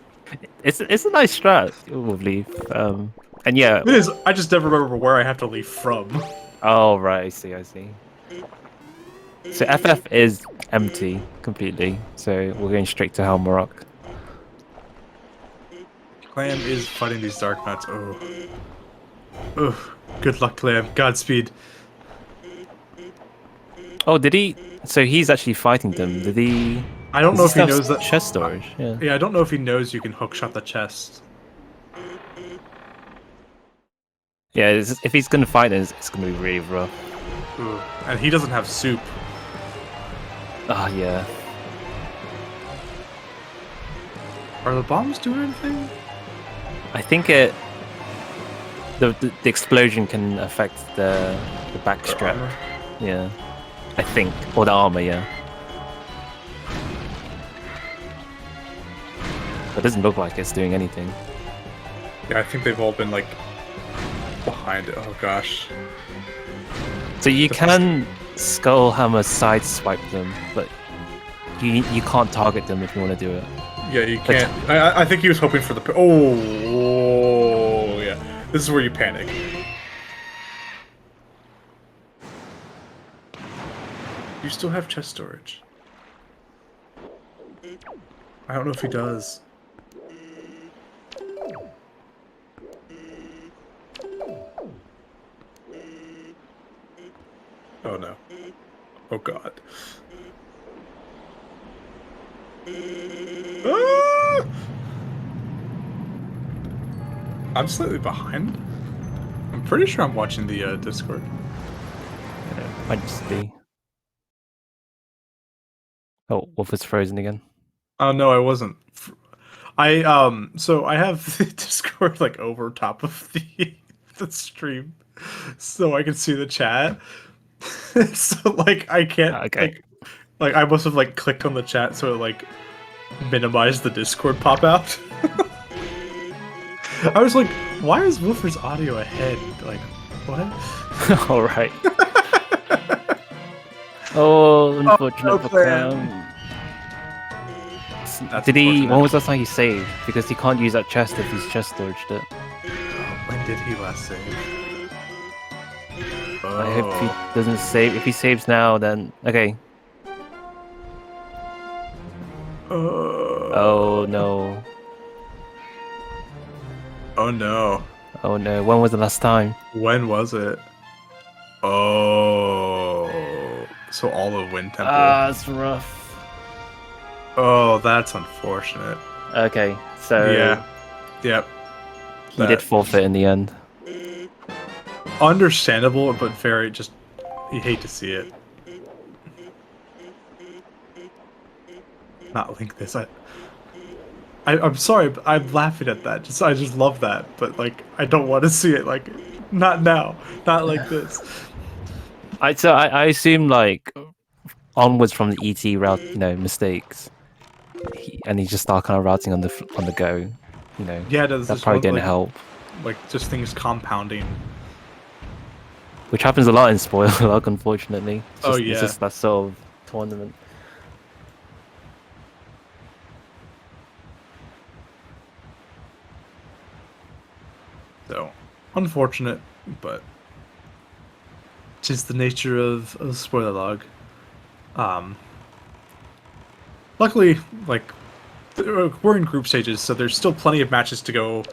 It's a nice strat with leaf. And yeah, it is. I just never remember where I have to leave from. Oh right, I see. So FF is empty completely, so we're going straight to Helmarok. Clam is fighting these Dark Knights. Oh, good luck, Clam. Godspeed. Oh, did he? So he's actually fighting them. Did he? I don't know if he knows that chest storage. Yeah, I don't know if he knows you can hookshot the chest. Yeah, if he's gonna fight them, it's gonna be really rough. Ooh. And he doesn't have soup. Oh yeah. Are the bombs doing anything? I think the explosion can affect the back strap. Yeah, I think, or the armor. Yeah. It doesn't look like it's doing anything. Yeah, I think they've all been like behind it. Oh gosh. So you can skull hammer sideswipe them, but you can't target them if you want to do it. Yeah, you can't. I think he was hoping for the. Oh yeah, this is where you panic. You still have chest storage. I don't know if he does. Oh no. Oh god. Ah! I'm slightly behind. I'm pretty sure I'm watching the Discord. Might just be. Oh, Wolf is frozen again. Oh no, I wasn't. So I have the Discord like over top of the stream, so I can see the chat. So like I can't Okay. like I must have like clicked on the chat so it like minimized the Discord pop out. I was like, why is Woofer's audio ahead? Like, what? All right. Oh, unfortunate for Clam. Did he? When was the last time he saved? Because he can't use that chest if he's chest storaged it. When did he last save? I hope he doesn't save. If he saves now, then okay. Oh no. Oh no. Oh no. When was the last time? When was it? Oh. So all of Wind Temple. Ah, that's rough. Oh, that's unfortunate. Okay, so yeah. Yep. He did forfeit in the end. Understandable, but very just you hate to see it. Not link this. I'm sorry, but I'm laughing at that. I just love that, but like I don't want to see it. Like, not now, not like this. I assume like onwards from the ET route, mistakes, and he just started kind of routing on the go. Yeah, that probably didn't help. Like just things compounding, which happens a lot in spoiler log, unfortunately. It's just that sort of tournament. So, unfortunate, but tis the nature of spoiler log. Luckily, like, we're in group stages, so there's still plenty of matches to go.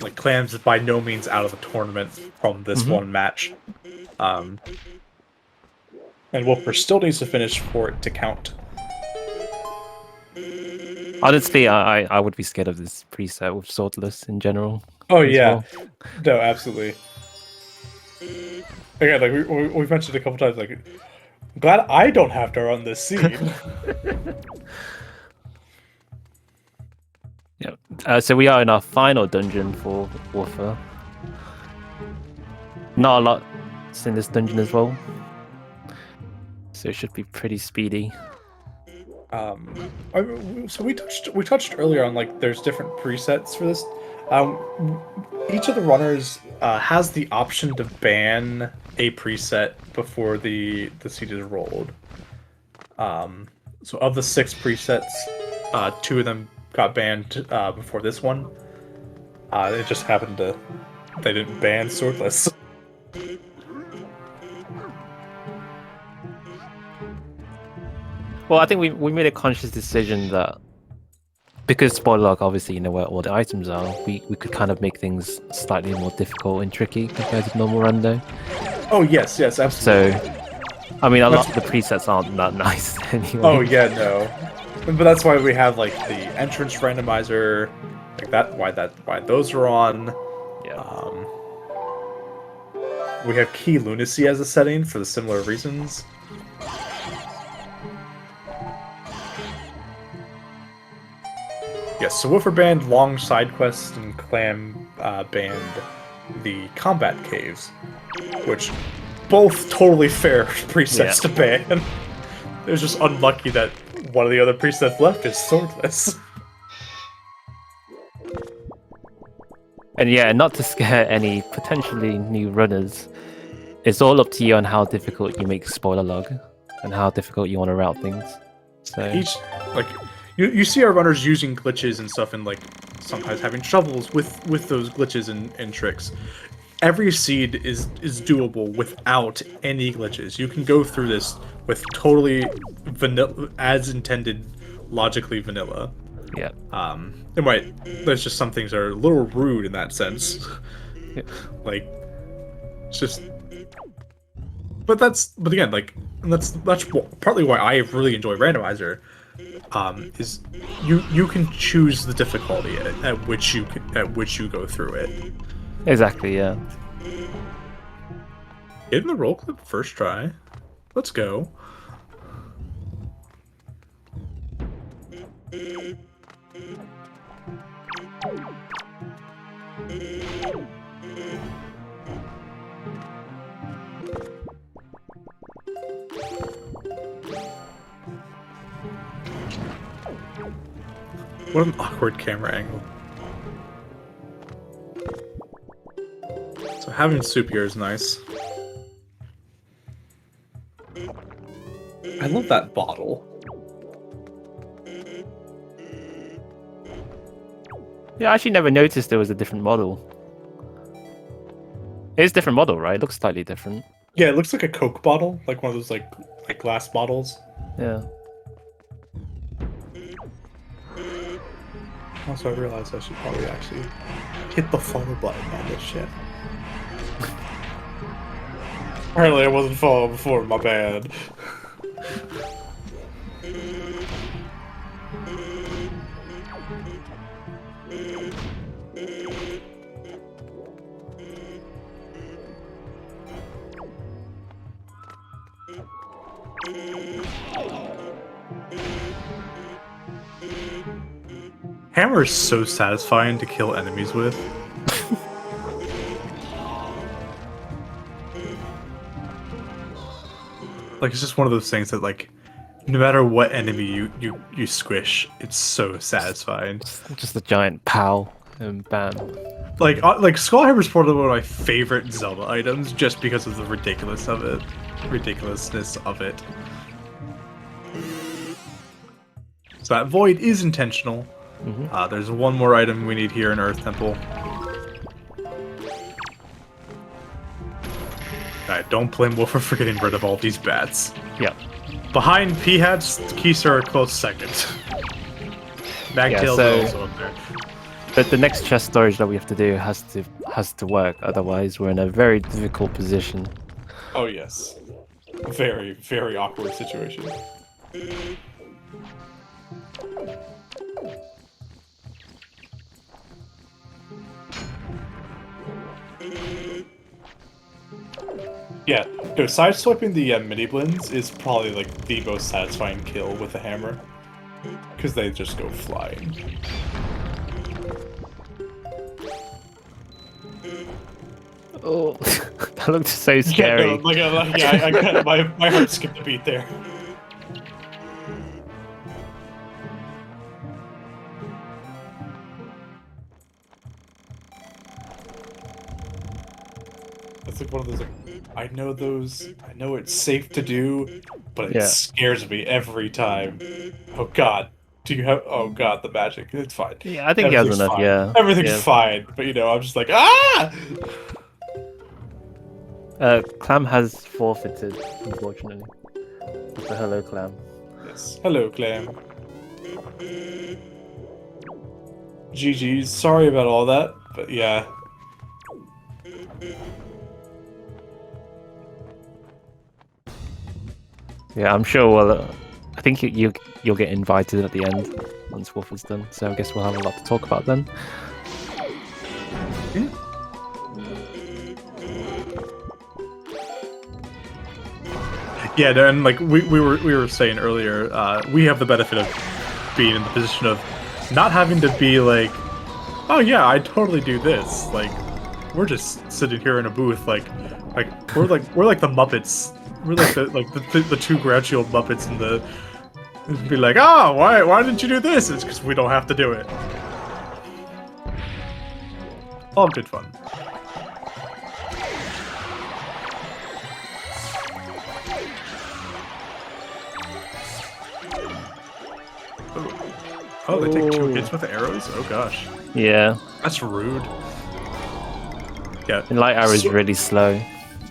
Like, Clam's is by no means out of the tournament from this one match. And Woofer still needs to finish for it to count. Honestly, I would be scared of this preset with Swordless in general. Oh yeah, no, absolutely. Again, like we've mentioned a couple times, like, I'm glad I don't have to run this scene. Yeah. So we are in our final dungeon for Woofer. Not a lot in this dungeon as well, so it should be pretty speedy. So we touched earlier on like there's different presets for this. Each of the runners has the option to ban a preset before the seed is rolled. So of the 6 presets, 2 of them got banned before this one. It just happened they didn't ban Swordless. Well, I think we made a conscious decision that because spoiler log, obviously, where all the items are, we could kind of make things slightly more difficult and tricky compared to normal rando. Oh yes, absolutely. So, I mean, a lot of the presets aren't that nice anyway. Oh yeah, no. But that's why we have like the entrance randomizer, like that. Why those are on. Yeah. We have key lunacy as a setting for the similar reasons. Yes, so Woofer banned long side quests and Clam banned the combat caves, which both totally fair presets to ban. It was just unlucky that one of the other presets left is Swordless. And yeah, not to scare any potentially new runners, it's all up to you on how difficult you make spoiler log and how difficult you want to route things. So you see our runners using glitches and stuff, and like sometimes having troubles with those glitches and tricks. Every seed is doable without any glitches. You can go through this with totally vanilla, as intended, logically vanilla. Yeah. There's just some things that are a little rude in that sense. Yeah. Like, it's just. But again, like, that's partly why I really enjoy Randomizer. Is you can choose the difficulty at which you go through it. Exactly. Yeah. Getting the roll clip first try. Let's go. What an awkward camera angle. So having soup here is nice. I love that bottle. Yeah, I actually never noticed there was a different model. It is a different model, right? It looks slightly different. Yeah, it looks like a Coke bottle, like one of those like glass bottles. Yeah. Also, I realized I should probably actually hit the follow button on this shit. Apparently I wasn't following before, my bad. Hammer is so satisfying to kill enemies with. Like, it's just one of those things that, like, no matter what enemy you squish, it's so satisfying. Just a giant pow and bam. Like Skullhammer is probably one of my favorite Zelda items, just because of the ridiculousness of it. So that void is intentional. Mm-hmm. There's one more item we need here in Earth Temple. Alright, don't blame Woofer for getting rid of all these bats. Yep. Behind Peahats, Keese are a close second. Magtails are also up there. But the next chest storage that we have to do has to work, otherwise we're in a very difficult position. Oh yes. Very, very awkward situation. Yeah, no, sideswiping the mini blends is probably like the most satisfying kill with the hammer, because they just go flying. Oh, that looked so scary. Yeah, no, my heart skipped a beat there. It's like one of those, like, I know it's safe to do, but it scares me every time. Oh god. Oh god, the magic. It's fine. Yeah, I think he has enough, fine. yeah. Everything's fine, but I'm just like, ah! Clam has forfeited, unfortunately. So hello, Clam. Yes. Hello, Clam. GG's. Sorry about all that, but yeah. Yeah, I'm sure. Well, I think you'll get invited at the end once Wolf is done. So I guess we'll have a lot to talk about then. Yeah. Yeah, and like we were saying earlier, we have the benefit of being in the position of not having to be like, oh yeah, I totally do this. Like, we're just sitting here in a booth, like we're like the Muppets. We're like the two grouchy old Muppets in the. Be like, oh, why didn't you do this? It's because we don't have to do it. All good fun. Oh, they take 2 hits with the arrows? Oh gosh. Yeah. That's rude. Yeah. And light arrow is really slow.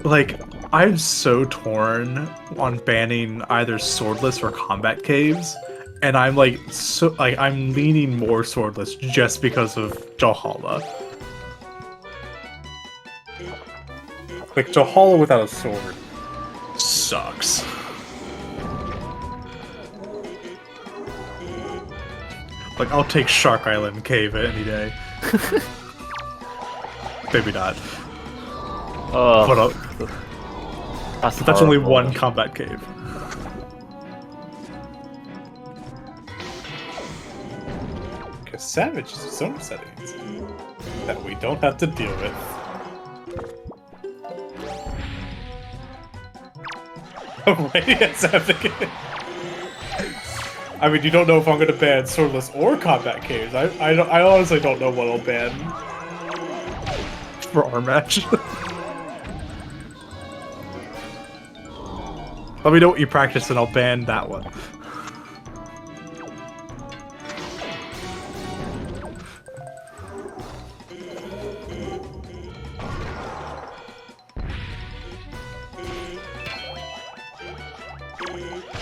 Like, I'm so torn on banning either swordless or combat caves, and I'm like I'm leaning more swordless just because of Jahala. Like Jahala without a sword sucks. Like I'll take Shark Island Cave any day. Maybe not. Oh, But that's only one combat cave. Because Savage is its own settings that we don't have to deal with. Radiance Advocate. I mean, you don't know if I'm gonna ban swordless or combat caves. I honestly don't know what I'll ban for our match. Let me know what you practice and I'll ban that one.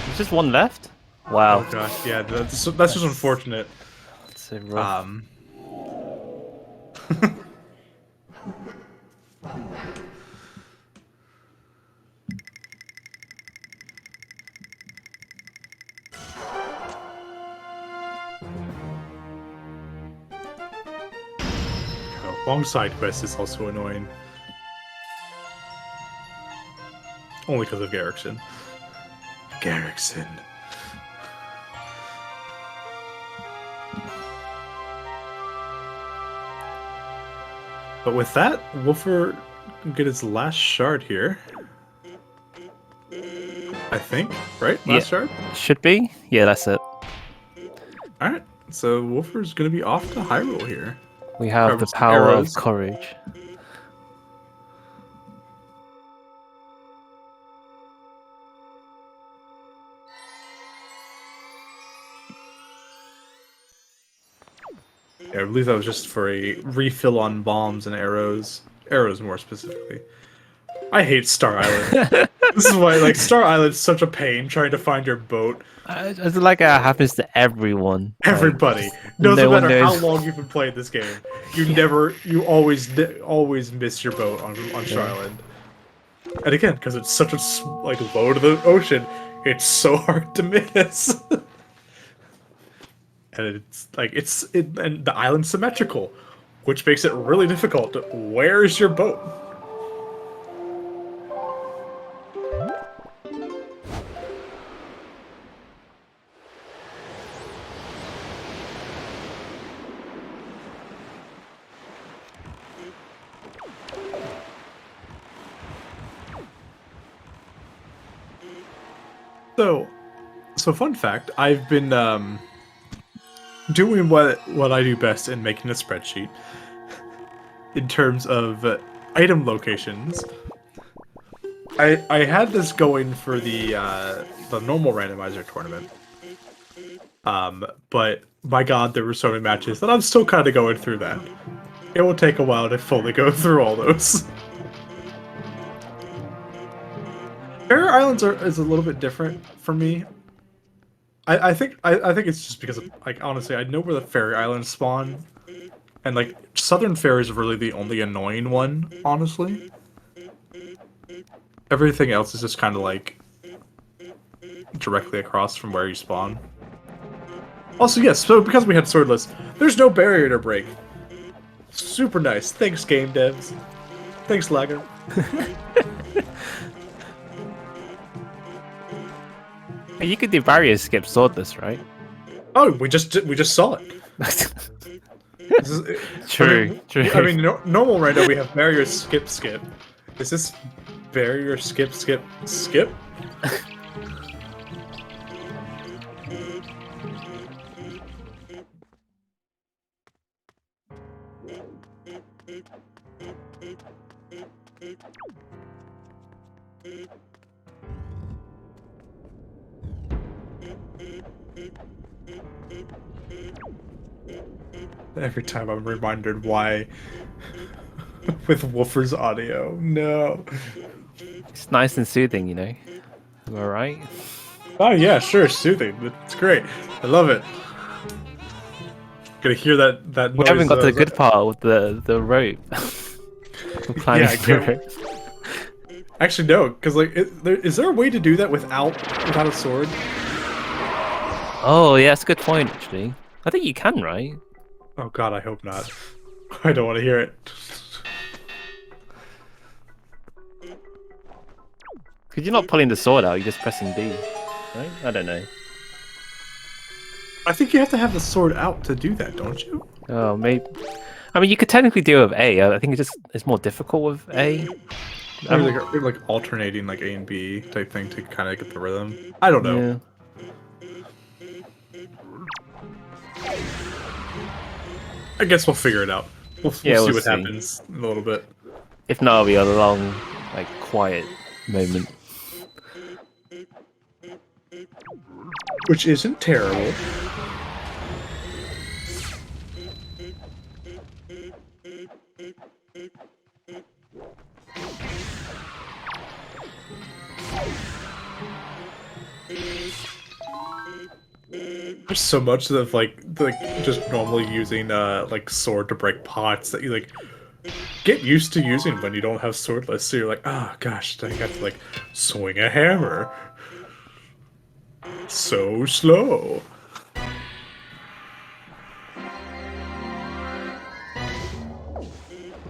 There's just one left? Wow. Oh gosh, yeah, that's just unfortunate. That's a rough. Long side quest is also annoying. Only because of Garrickson. Garrickson. But with that, Woofer can get his last shard here. I think, right? Last shard? Should be? Yeah, that's it. Alright, so Woofer's gonna be off to Hyrule here. We have the power of courage. Yeah, I believe that was just for a refill on bombs and arrows. Arrows more specifically. I hate Star Island. This is why, like, Star Island's such a pain trying to find your boat. It's like it happens to everyone. Everybody. Doesn't matter how long you've been playing this game. You always miss your boat on Star Island. And again, because it's such a, like, low to the ocean, it's so hard to miss. And it's like and the island's symmetrical, which makes it really difficult. Where is your boat? So fun fact, I've been doing what I do best in making a spreadsheet in terms of item locations. I had this going for the normal randomizer tournament, but my god, there were so many matches that I'm still kind of going through that. It will take a while to fully go through all those. Barrier Islands is a little bit different for me. I think it's just because of, like, honestly, I know where the fairy islands spawn, and like Southern Fairy is really the only annoying one, honestly. Everything else is just kind of like directly across from where you spawn. Also, yes, so because we had swordless, there's no barrier to break. Super nice. Thanks, game devs. Thanks, Lagger. You could do barrier skip swordless, right? Oh, we just saw it. True. I mean, normal random we have barrier skip. Is this barrier skip? Every time I'm reminded why with Woofer's audio. No. It's nice and soothing, you know. Am I right? Oh yeah, sure, soothing. It's great. I love it. Gonna hear that We noise. haven't got to the good part with the rope. We're climbing Yeah, I the can't. rope. Actually, no, because like, is there a way to do that without a sword? Oh, yeah, that's a good point, actually. I think you can, right? Oh God, I hope not. I don't want to hear it. Because you're not pulling the sword out, you're just pressing B, right? I don't know. I think you have to have the sword out to do that, don't you? Oh, maybe. I mean, you could technically do it with A. I think it's more difficult with A. Maybe like alternating like A and B type thing to kind of get the rhythm. I don't know. Yeah. I guess we'll figure it out. We'll Yeah, see we'll what see. happens in a little bit. If not, it'll be a long, like, quiet moment. Which isn't terrible. There's so much of like just normally using like sword to break pots that you like get used to using when you don't have swordless. So you're like, oh gosh, I have to like swing a hammer. So slow.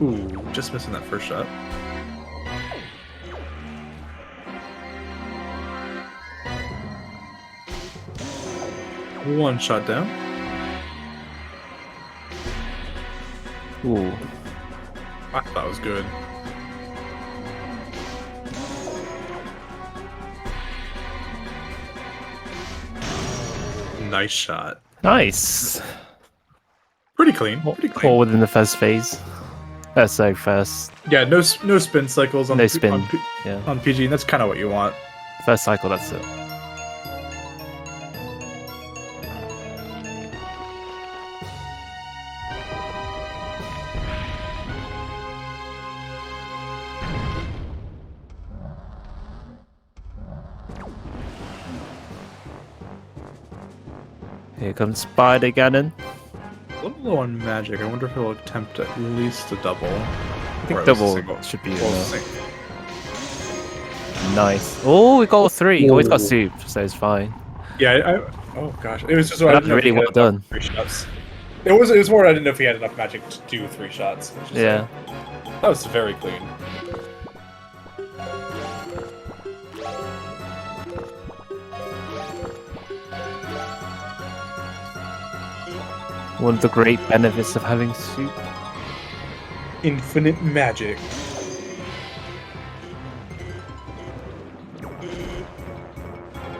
Ooh, just missing that first shot. One shot down. Ooh. I thought it was good. Nice shot. Nice. Pretty clean. Pretty clean. All within the first phase. So first. Yeah, no spin cycles on No spin. on, Yeah. on PG. And that's kind of what you want. First cycle, that's it. Here comes Spider Ganon. A little low on magic. I wonder if he'll attempt at least a double. I think double should be enough. Single. Nice. Oh, we got all three. Oh, he's got soup, so it's fine. Yeah, oh gosh, it was just That's really well done. 3 shots. It was more I didn't know if he had enough magic to do 3 shots. Yeah. Like, that was very clean. One of the great benefits of having soup. Infinite magic.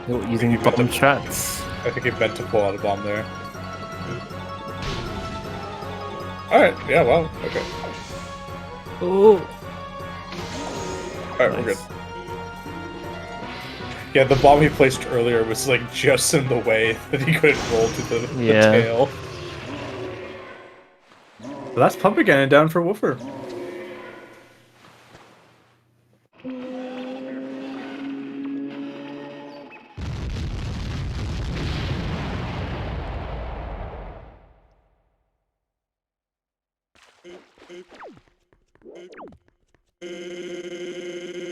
Using bomb strats. I think he meant to pull out a bomb there. Alright, yeah, well, okay. Oh. Alright, we're good. Yeah, the bomb he placed earlier was like just in the way that he couldn't roll to the tail. So that's Puppet Ganon down for Woofer.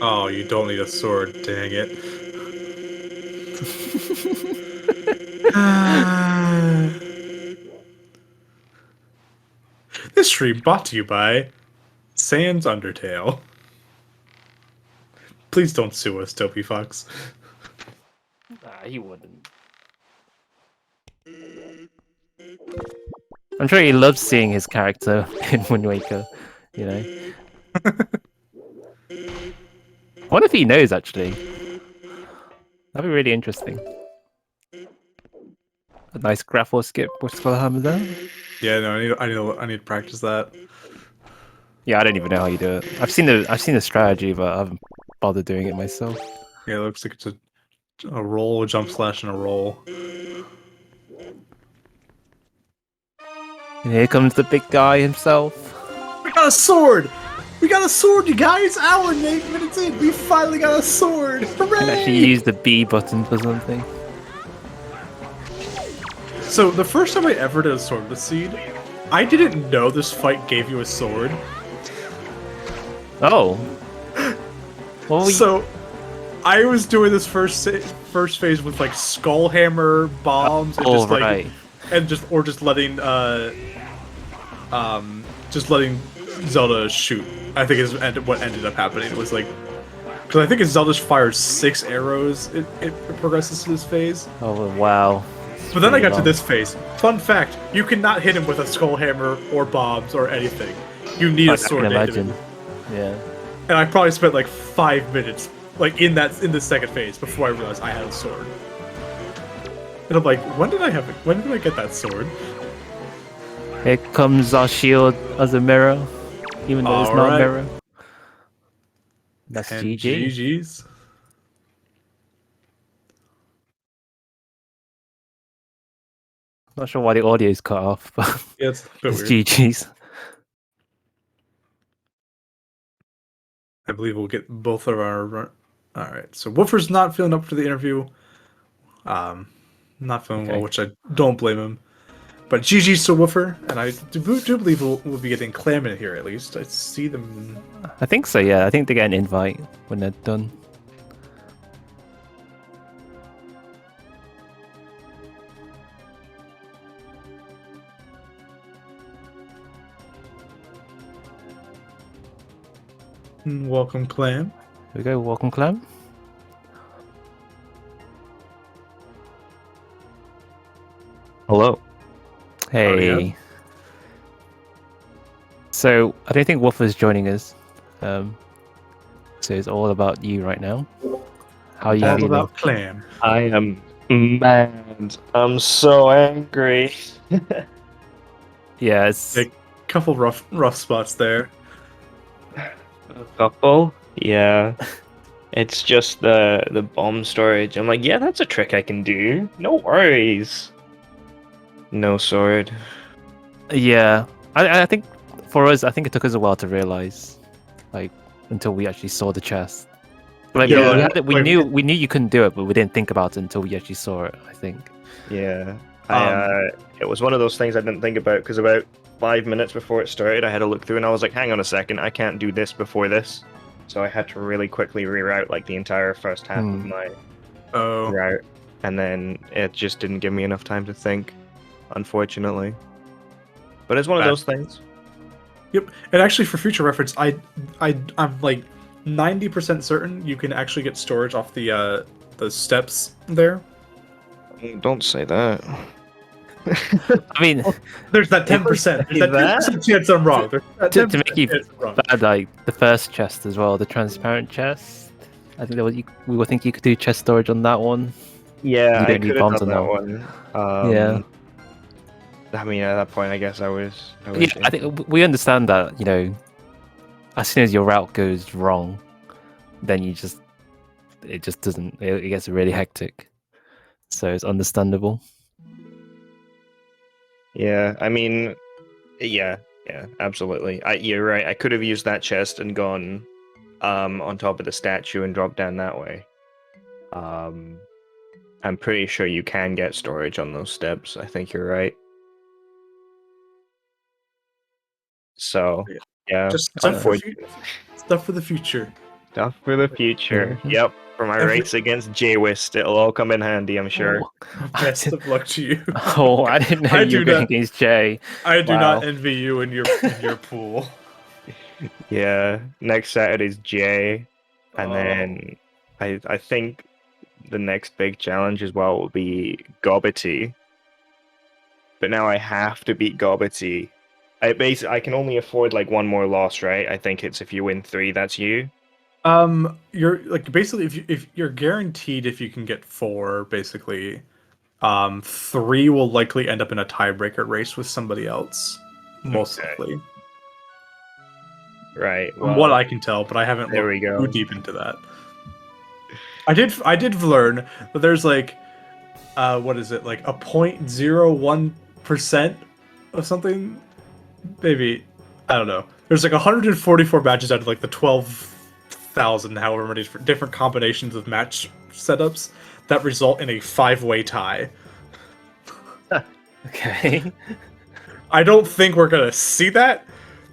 Oh, you don't need a sword, dang it. This stream brought to you by Sans Undertale. Please don't sue us, Dopey Fox. Nah, he wouldn't. I'm sure he loves seeing his character in Wind Waker, you know. What if he knows, actually? That'd be really interesting. A nice grapple skip with Skullhammer there. Yeah, no, I need to practice that. Yeah, I don't even know how you do it. I've seen the strategy, but I haven't bothered doing it myself. Yeah, it looks like it's a roll, a jump slash, and a roll. And here comes the big guy himself. We got a sword! We got a sword, you guys! Hour and 8 minutes in, we finally got a sword! Hooray! And actually use the B button for something. So the first time I ever did a swordless seed, I didn't know this fight gave you a sword. Oh. Well, So I was doing this first phase with like skull hammer bombs and just like right. just letting Zelda shoot. I think is what ended up happening. It was like because I think as Zelda fires 6 arrows, it progresses to this phase. Oh wow. But then I got to long. this phase. Fun fact: you cannot hit him with a skull hammer or bombs or anything. You need a sword. I can to hit imagine. him. Yeah. And I probably spent like 5 minutes, like in the second phase, before I realized I had a sword. And I'm like, when did I get that sword? Here comes our shield as a mirror, even though it's not a Alright. mirror. That's And GG. GG's. Not sure why the audio is cut off, but Yeah, it's a bit it's weird. GG's. I believe we'll get both of our. Alright, so Woofer's not feeling up for the interview. Not feeling well, Okay. which I don't blame him. But GG's to Woofer, and I do believe we'll be getting Clam in here at least. I see them. I think so, yeah. I think they get an invite when they're done. Welcome, Clam. Here we go, welcome Clam. Hello. Hey. yeah. So I don't think Woofer's joining us. So it's all about you right now. How are you All feeling? about Clam. I am mad. I'm so angry. Yeah, it's A couple rough spots there. A couple? Yeah. It's just the bomb storage. I'm like, yeah, that's a trick I can do. No worries. No sword. yeah. I think for us, I think it took us a while to realize, like, until we actually saw the chest. Like, Yeah, we like- knew you couldn't do it, but we didn't think about it until we actually saw it. I think. Yeah. Um, It was one of those things I didn't think about because about 5 minutes before it started, I had to look through and I was like, hang on a second, I can't do this before this. So I had to really quickly reroute like the entire first half of my Oh, route, and then it just didn't give me enough time to think, unfortunately. But it's one of That- those things. yep. And actually, for future reference, I'm like 90% certain you can actually get storage off the steps there. Don't say that. I mean, There's that 10%. There's that That? 10% chance I'm wrong. There's that To 10% make you chance I'm wrong. bad, like the first chest as well, the transparent chest. I think we were thinking you could do chest storage on that one. Yeah, You I don't need could have bombs done on that that one. Yeah. I mean, at that point, I guess I was. Yeah, I think we understand that, as soon as your route goes wrong, then it just doesn't, it gets really hectic. So it's understandable. Yeah, I mean, yeah, absolutely. You're right. I could have used that chest and gone on top of the statue and dropped down that way. I'm pretty sure you can get storage on those steps. I think you're right. So, yeah, Just it's stuff for unfortunate. stuff for the future. Stuff for the future. Mhm. Yep, for my Every- race against J-Wist, it'll all come in handy, I'm sure. Best of luck to you. Oh, I didn't know I you do were going not- against Jay. I do Wow. not envy you in your pool. Yeah, next Saturday's J, and Oh. then I think the next big challenge as well will be Gobbity. But now I have to beat Gobbity. I can only afford like one more loss, right? I think it's if you win 3, that's you. You're like basically if you're guaranteed if you can get 4, basically, 3 will likely end up in a tiebreaker race with somebody else, most Okay. likely. Right. From what I can tell, but I haven't there looked we go. too deep into that. I did learn that there's like, what is it, like a 0.01% of something? Maybe, I don't know. There's like 144 matches out of like the 12,000, however many different combinations of match setups that result in a 5-way tie. Okay. I don't think we're gonna see that,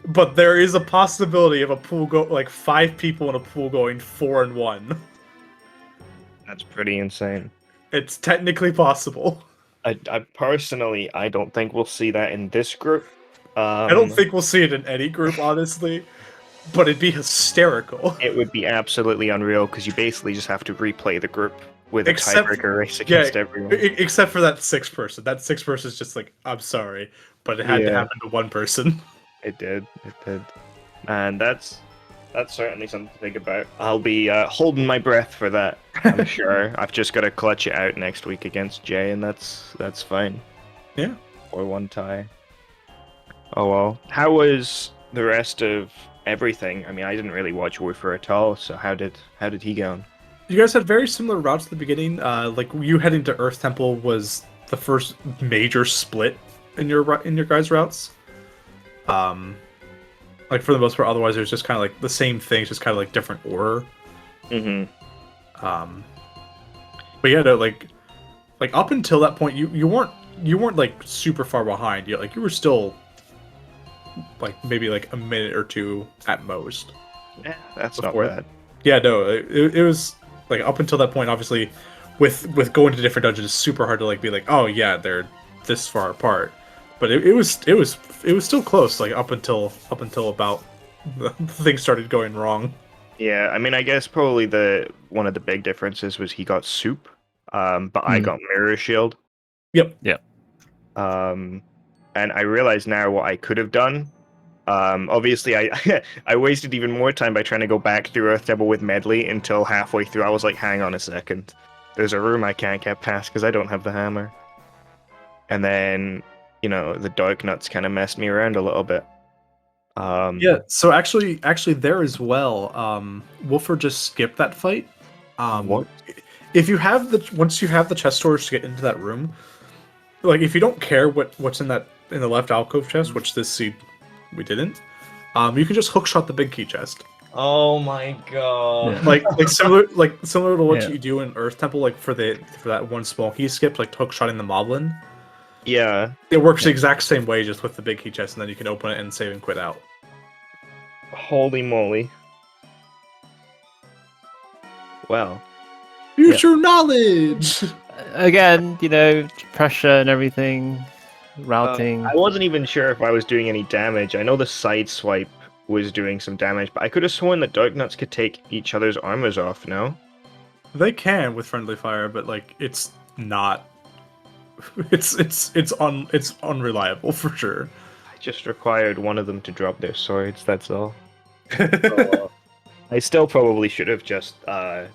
but there is a possibility of a pool like 5 people in a pool going 4-1. That's pretty insane. It's technically possible. I personally, I don't think we'll see that in this group. I don't think we'll see it in any group, honestly, but it'd be hysterical. It would be absolutely unreal because you basically just have to replay the group with a Except- tiebreaker race against everyone. Except for that 6th person. That 6th person is just like, I'm sorry, but it had to Yeah. happen to one person. It did, and that's certainly something to think about. I'll be holding my breath for that. I'm sure. I've just got to clutch it out next week against Jay, and that's fine. Yeah. Or 1 tie. Oh well. How was the rest of everything? I mean, I didn't really watch Woofer at all, so how did he go on? You guys had very similar routes at the beginning. Like you heading to Earth Temple was the first major split in your guys' routes. Like for the most part, otherwise it was just kind of like the same things, just kind of like different order. Mm-hmm. But yeah, no, like up until that point, you weren't like super far behind. You were still like maybe like a minute or 2 at most. Yeah, that's Before not bad. Yeah, no, it was like up until that point. Obviously, with going to different dungeons, it's super hard to like be like, oh yeah, they're this far apart. But it was still close. Like up until about things started going wrong. Yeah, I mean, I guess probably one of the big differences was he got soup, but I got mirror shield. Yep. And I realize now what I could have done. Obviously, I I wasted even more time by trying to go back through Earth Temple with Medley until halfway through. I was like, hang on a second. There's a room I can't get past because I don't have the hammer. And then, the Dark Nuts kind of messed me around a little bit. Yeah. So actually, there as well. Woofer just skipped that fight. What? If you have once you have the chest storage to get into that room, like if you don't care what's in the left alcove chest, which this seed we didn't, you can just hookshot the big key chest. Oh my god! Like similar to what Yeah. you do in Earth Temple, like for that one small key skip, like hookshotting the moblin. Yeah. It works the exact same way, just with the big key chest, and then you can open it and save and quit out. Holy moly! Well. Use your knowledge. Again, pressure and everything, routing. I wasn't even sure if I was doing any damage. I know the side swipe was doing some damage, but I could have sworn that Dark Nuts could take each other's armors off, no? They can with friendly fire, but like it's not. It's unreliable for sure. I just required one of them to drop their swords, that's all. I still probably should have just gone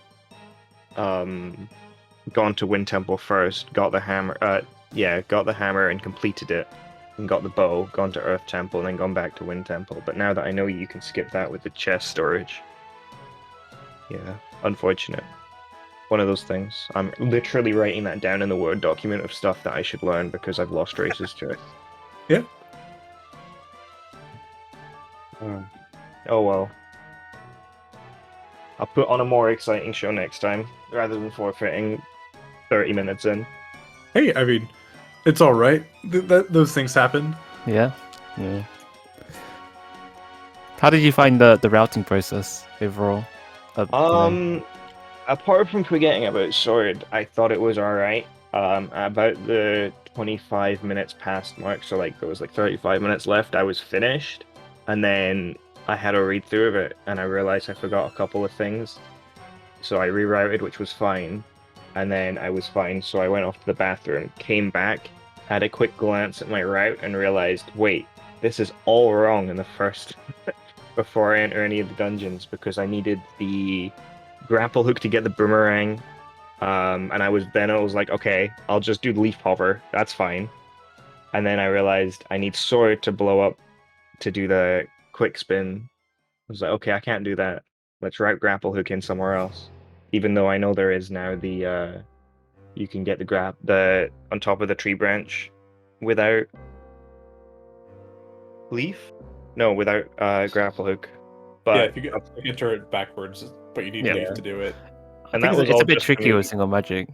to Wind Temple first, got the hammer and completed it, and got the bow, gone to Earth Temple, and then gone back to Wind Temple. But now that I know you can skip that with the chest storage, yeah, unfortunate. One of those things. I'm literally writing that down in the Word document of stuff that I should learn because I've lost races to it. Yeah. Oh well. I'll put on a more exciting show next time, rather than forfeiting 30 minutes in. Hey, I mean, it's all right. Those things happen. Yeah. How did you find the routing process overall? Apart from forgetting about Sword, I thought it was alright. About the 25 minutes past mark, so like there was like 35 minutes left, I was finished. And then I had a read through of it, and I realized I forgot a couple of things. So I rerouted, which was fine. And then I was fine, so I went off to the bathroom, came back, had a quick glance at my route, and realized, wait, this is all wrong in the first... before I enter any of the dungeons, because I needed the grapple hook to get the boomerang. And I was like, okay, I'll just do the leaf hover, that's fine. And then I realized I need sword to blow up to do the quick spin. I was like, okay, I can't do that. Let's route grapple hook in somewhere else. Even though I know there is now the you can get the on top of the tree branch without leaf. No, without grapple hook. Yeah, But if you enter it backwards, but you need Yeah. leaf to do it. I And think that was it's all a bit just for tricky with me. single magic.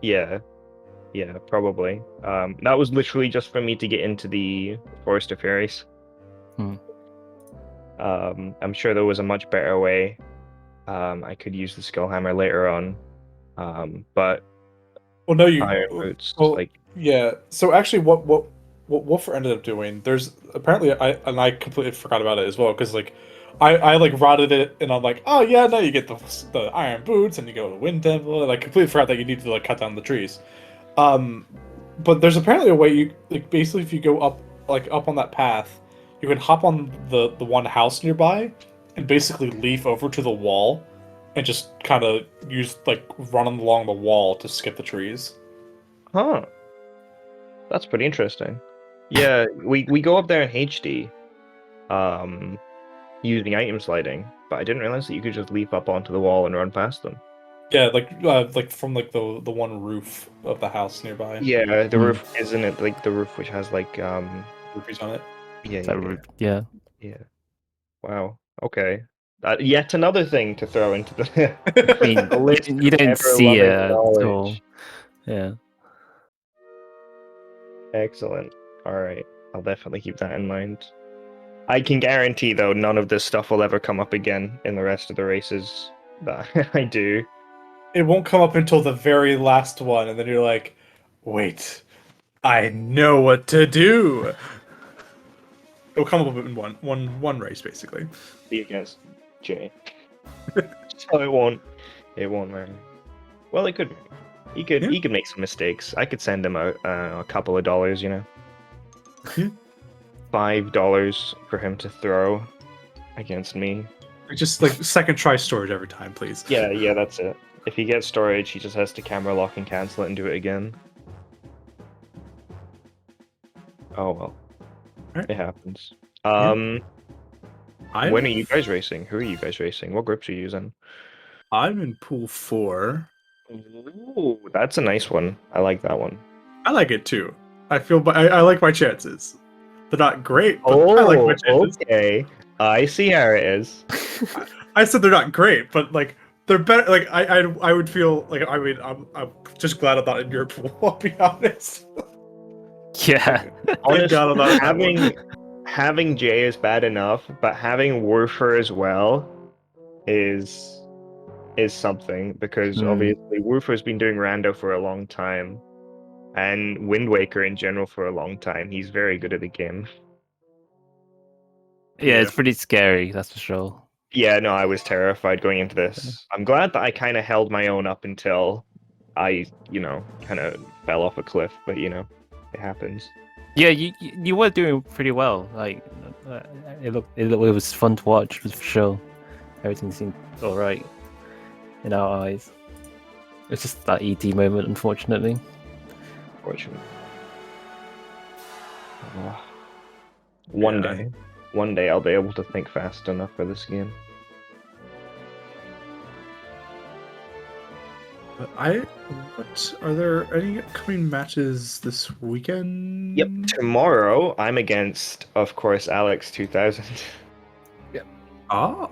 Yeah, yeah, probably. That was literally just for me to get into the Forest of Fairies. Hmm. I'm sure there was a much better way. I could use the Skullhammer later on. But Well, no, you. Iron Boots, Well, like, yeah. So actually, what Woofer ended up doing? There's apparently I completely forgot about it as well because like I like rotted it and I'm like, oh yeah, now you get the iron boots and you go to Wind Temple and I completely forgot that you need to like cut down the trees. Um, but there's apparently a way you like basically if you go up on that path, you can hop on the one house nearby and basically leaf over to the wall and just kind of use like running along the wall to skip the trees. huh, that's pretty interesting. Yeah, we go up there in HD, using item sliding, but I didn't realize that you could just leap up onto the wall and run past them. Yeah, like from like the one roof of the house nearby. Yeah, the Hmm. roof, isn't it like the roof which has like Roofies on it. yeah, That yeah, route, yeah. yeah. Wow. Okay. Yet another thing to throw into the I mean, the list you of don't see it ever-loving at all. knowledge. Yeah. Excellent. All right. I'll definitely keep that in mind. I can guarantee, though, none of this stuff will ever come up again in the rest of the races that I do. It won't come up until the very last one, and then you're like, wait, I know what to do. It'll come up in one race, basically. Be against Jay. So it won't. It won't matter. Well, it could. He could. Yeah. He could make some mistakes. I could send him a couple of dollars. Yeah. $5 for him to throw against me. Just like second try storage every time, please. Yeah, yeah, that's it. If he gets storage, he just has to camera lock and cancel it and do it again. Oh well. Alright. It happens. I'm When are you guys racing? Who are you guys racing? What groups are you using? I'm in pool 4. Ooh, that's a nice one. I like that one. I like it too. I like my chances. They're not great, but I like my chances. Okay. I see how it is. I said they're not great, but like they're better. Like I would feel like I mean I'm just glad I'm not in your pool. I'll be honest. Yeah. Thank God I'm not in that one. having Jay is bad enough, but having Woofer as well is something because obviously Woofer's been doing Rando for a long time, and Wind Waker in general for a long time. He's very good at the game. Yeah, it's pretty scary, that's for sure. Yeah, no, I was terrified going into this. I'm glad that I kind of held my own up until I, kind of fell off a cliff, but it happens. Yeah, you were doing pretty well. Like, it was fun to watch, for sure. Everything seemed all right in our eyes. It's just that ET moment, unfortunately. Fortunately. One day I'll be able to think fast enough for this game. What are there any upcoming matches this weekend? Yep, tomorrow I'm against, of course, Alex 2000. Yep. Ah.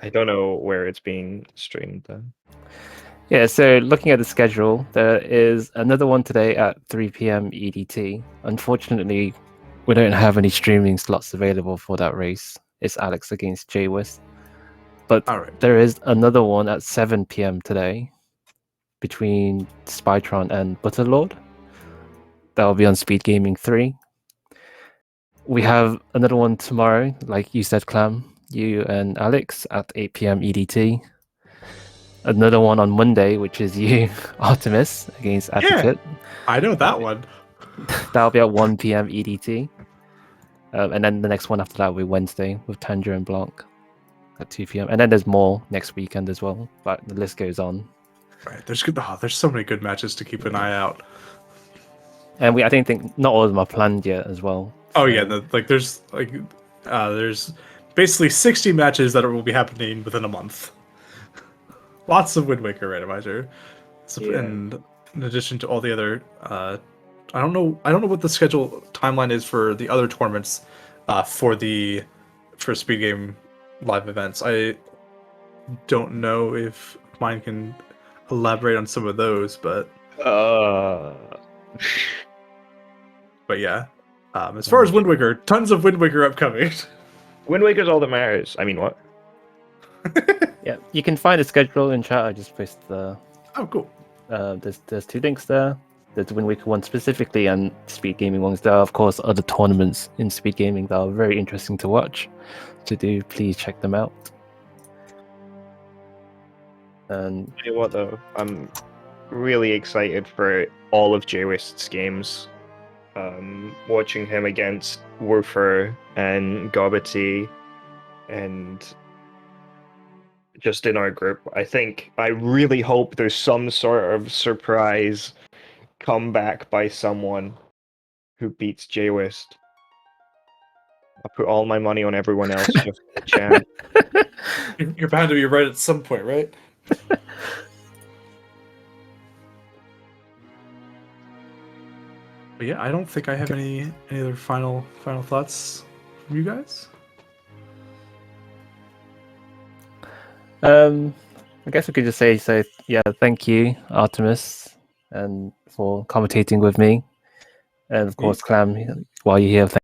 I don't know where it's being streamed though. Yeah, so looking at the schedule, there is another one today at 3 p.m. EDT. Unfortunately, we don't have any streaming slots available for that race. It's Alex against Jay West. But there is another one at 7 p.m. today between Spytron and Butterlord. That will be on SpeedGaming 3. We have another one tomorrow, like you said, Clam, you and Alex at 8 p.m. EDT. Another one on Monday, which is you, Artemis, against Advocate. Yeah, I know that one. That'll be at 1 p.m. EDT. And then the next one after that will be Wednesday with Tandra and Blanc at 2 p.m. And then there's more next weekend as well, but the list goes on. Right, there's so many good matches to keep an eye out. And I don't think not all of them are planned yet as well. Oh yeah, there's basically 60 matches that will be happening within a month. Lots of Wind Waker Randomizer, and in addition to all the other, I don't know what the schedule timeline is for the other tournaments. for Speed Game live events. I don't know if mine can elaborate on some of those, but yeah. As far as Wind Waker, tons of Wind Waker upcoming. Wind Waker's all that matters. I mean, what? Yeah, you can find the schedule in chat. I just posted the. Oh, cool. There's 2 links there. There's the Wind Waker one specifically, and Speed Gaming ones. There are, of course, other tournaments in Speed Gaming that are very interesting to watch. To do, please check them out. And You know what though? I'm really excited for all of J-Wist's games. Watching him against Woofer and Gobbity, and just in our group. I really hope there's some sort of surprise comeback by someone who beats J-Wist. I put all my money on everyone else just for the chance. You're bound to be right at some point, right? But yeah, I don't think I have any other final thoughts from you guys. I guess we could just say so. Yeah, thank you, Artemis, and for commentating with me, and of course, Clam, while you're here.